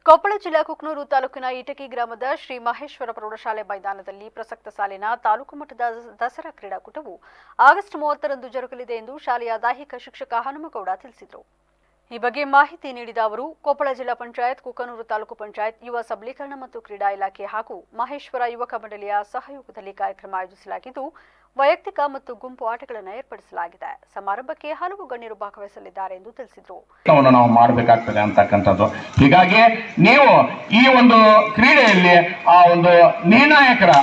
ಕೊಪ್ಪಳ ಜಿಲ್ಲಾ ಕುಕ್ನೂರು ತಾಲೂಕಿನ ಈಟಗಿ ಗ್ರಾಮದ ಶ್ರೀ ಮಹೇಶ್ವರ ಪ್ರೌಢಶಾಲೆ ಮೈದಾನದಲ್ಲಿ ಪ್ರಸಕ್ತ ಸಾಲಿನ ತಾಲೂಕು ಮಟ್ಟದ ದಸರಾ ಕ್ರೀಡಾಕೂಟವು ಆಗಸ್ಟ್ 30ರಂದು ಜರುಗಲಿದೆ ಎಂದು ಶಾಲೆಯ ದೈಹಿಕ ಶಿಕ್ಷಕ ಹನುಮಗೌಡ ತಿಳಿಸಿದರು. ಈ ಬಗ್ಗೆ ಮಾಹಿತಿ ನೀಡಿದ ಅವರು, ಕೊಪ್ಪಳ ಜಿಲ್ಲಾ ಪಂಚಾಯತ್, ಕುಕನೂರು ತಾಲೂಕು ಪಂಚಾಯತ್, ಯುವ ಸಬಲೀಕರಣ ಮತ್ತು ಕ್ರೀಡಾ ಇಲಾಖೆ ಹಾಗೂ ಮಹೇಶ್ವರ ಯುವಕ ಮಂಡಳಿಯ ಸಹಯೋಗದಲ್ಲಿ ಕಾರ್ಯಕ್ರಮ ಆಯೋಜಿಸಲಾಗಿದ್ದು, ವೈಯಕ್ತಿಕ ಮತ್ತು ಗುಂಪು ಆಟಗಳನ್ನು ಏರ್ಪಡಿಸಲಾಗಿದೆ. ಸಮಾರಂಭಕ್ಕೆ ಹಲವು ಗಣ್ಯರು ಭಾಗವಹಿಸಲಿದ್ದಾರೆ ಎಂದು ತಿಳಿಸಿದರು. ನಾವು ಮಾಡಬೇಕಾಗ್ತದೆ ಅಂತಕ್ಕಂಥದ್ದು. ಹೀಗಾಗಿ ನೀವು ಈ ಒಂದು ಕ್ರೀಡೆಯಲ್ಲಿ ಆ ಒಂದು ನಿರ್ಣಾಯಕರ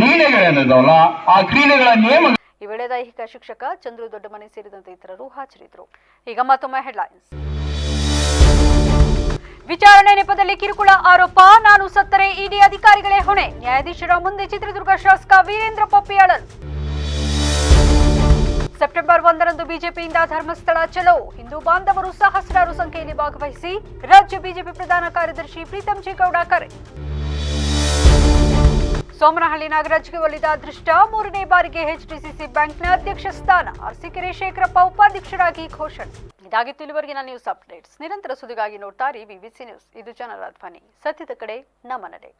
ನಿರ್ಣಯಗಳೇನಿದಾವಲ್ಲ, ಆ ಕ್ರೀಡೆಗಳ ನಿಯಮ. ಈ ವೇಳೆ ದೈಹಿಕ ಶಿಕ್ಷಕ ಚಂದ್ರು ದೊಡ್ಡಮನೆ ಸೇರಿದಂತೆ ಇತರರು ಹಾಜರಿದ್ದರು. ಈಗ ಮತ್ತೊಮ್ಮೆ ಹೆಡ್ಲೈನ್ಸ್. ವಿಚಾರಣೆ ನೆಪದಲ್ಲಿ ಕಿರುಕುಳ ಆರೋಪ, ನಾನು ಸತ್ತರೆ ಇಡಿ ಅಧಿಕಾರಿಗಳೇ ಹೊಣೆ. ನ್ಯಾಯಾಧೀಶರ ಮುಂದೆ ಚಿತ್ರದುರ್ಗ ಶಾಸಕ ವೀರೇಂದ್ರ ಪೊಪ್ಪಿಯಾಳರು. ಸೆಪ್ಟೆಂಬರ್ 1ರಂದು ಬಿಜೆಪಿಯಿಂದ ಧರ್ಮಸ್ಥಳ ಚಲೋ, ಹಿಂದೂ ಬಾಂಧವರು ಸಹಸ್ರಾರು ಸಂಖ್ಯೆಯಲ್ಲಿ ಭಾಗವಹಿಸಿ. ರಾಜ್ಯ ಬಿಜೆಪಿ ಪ್ರಧಾನ ಕಾರ್ಯದರ್ಶಿ ಪ್ರೀತಂ ಜೇಗೌಡ ಕರೆ. ಸೋಮನಹಳ್ಳಿ ನಾಗರಾಜ್ಗೆ ಒಲಿದ ಅದೃಷ್ಟ, 3ನೇ ಬಾರಿಗೆ ಎಚ್ಡಿಸಿಸಿ ಬ್ಯಾಂಕ್ನ ಅಧ್ಯಕ್ಷ ಸ್ಥಾನ. ಅರಸೀಕೆರೆ ಶೇಖರಪ್ಪ ಉಪಾಧ್ಯಕ್ಷರಾಗಿ ಘೋಷಣೆ. ಇದಾಗಿತ್ತು ಇಲ್ಲಿವರೆಗಿನ ನ್ಯೂಸ್ ಅಪ್ಡೇಟ್ಸ್. ನಿರಂತರ ಸುದ್ದಿಗಾಗಿ ನೋಡ್ತಾ ಇರಿ BBC ನ್ಯೂಸ್. ಇದು ಜನರ ಧ್ವನಿ, ಸತ್ಯದ ಕಡೆ ನಮ್ಮ ನಡೆ.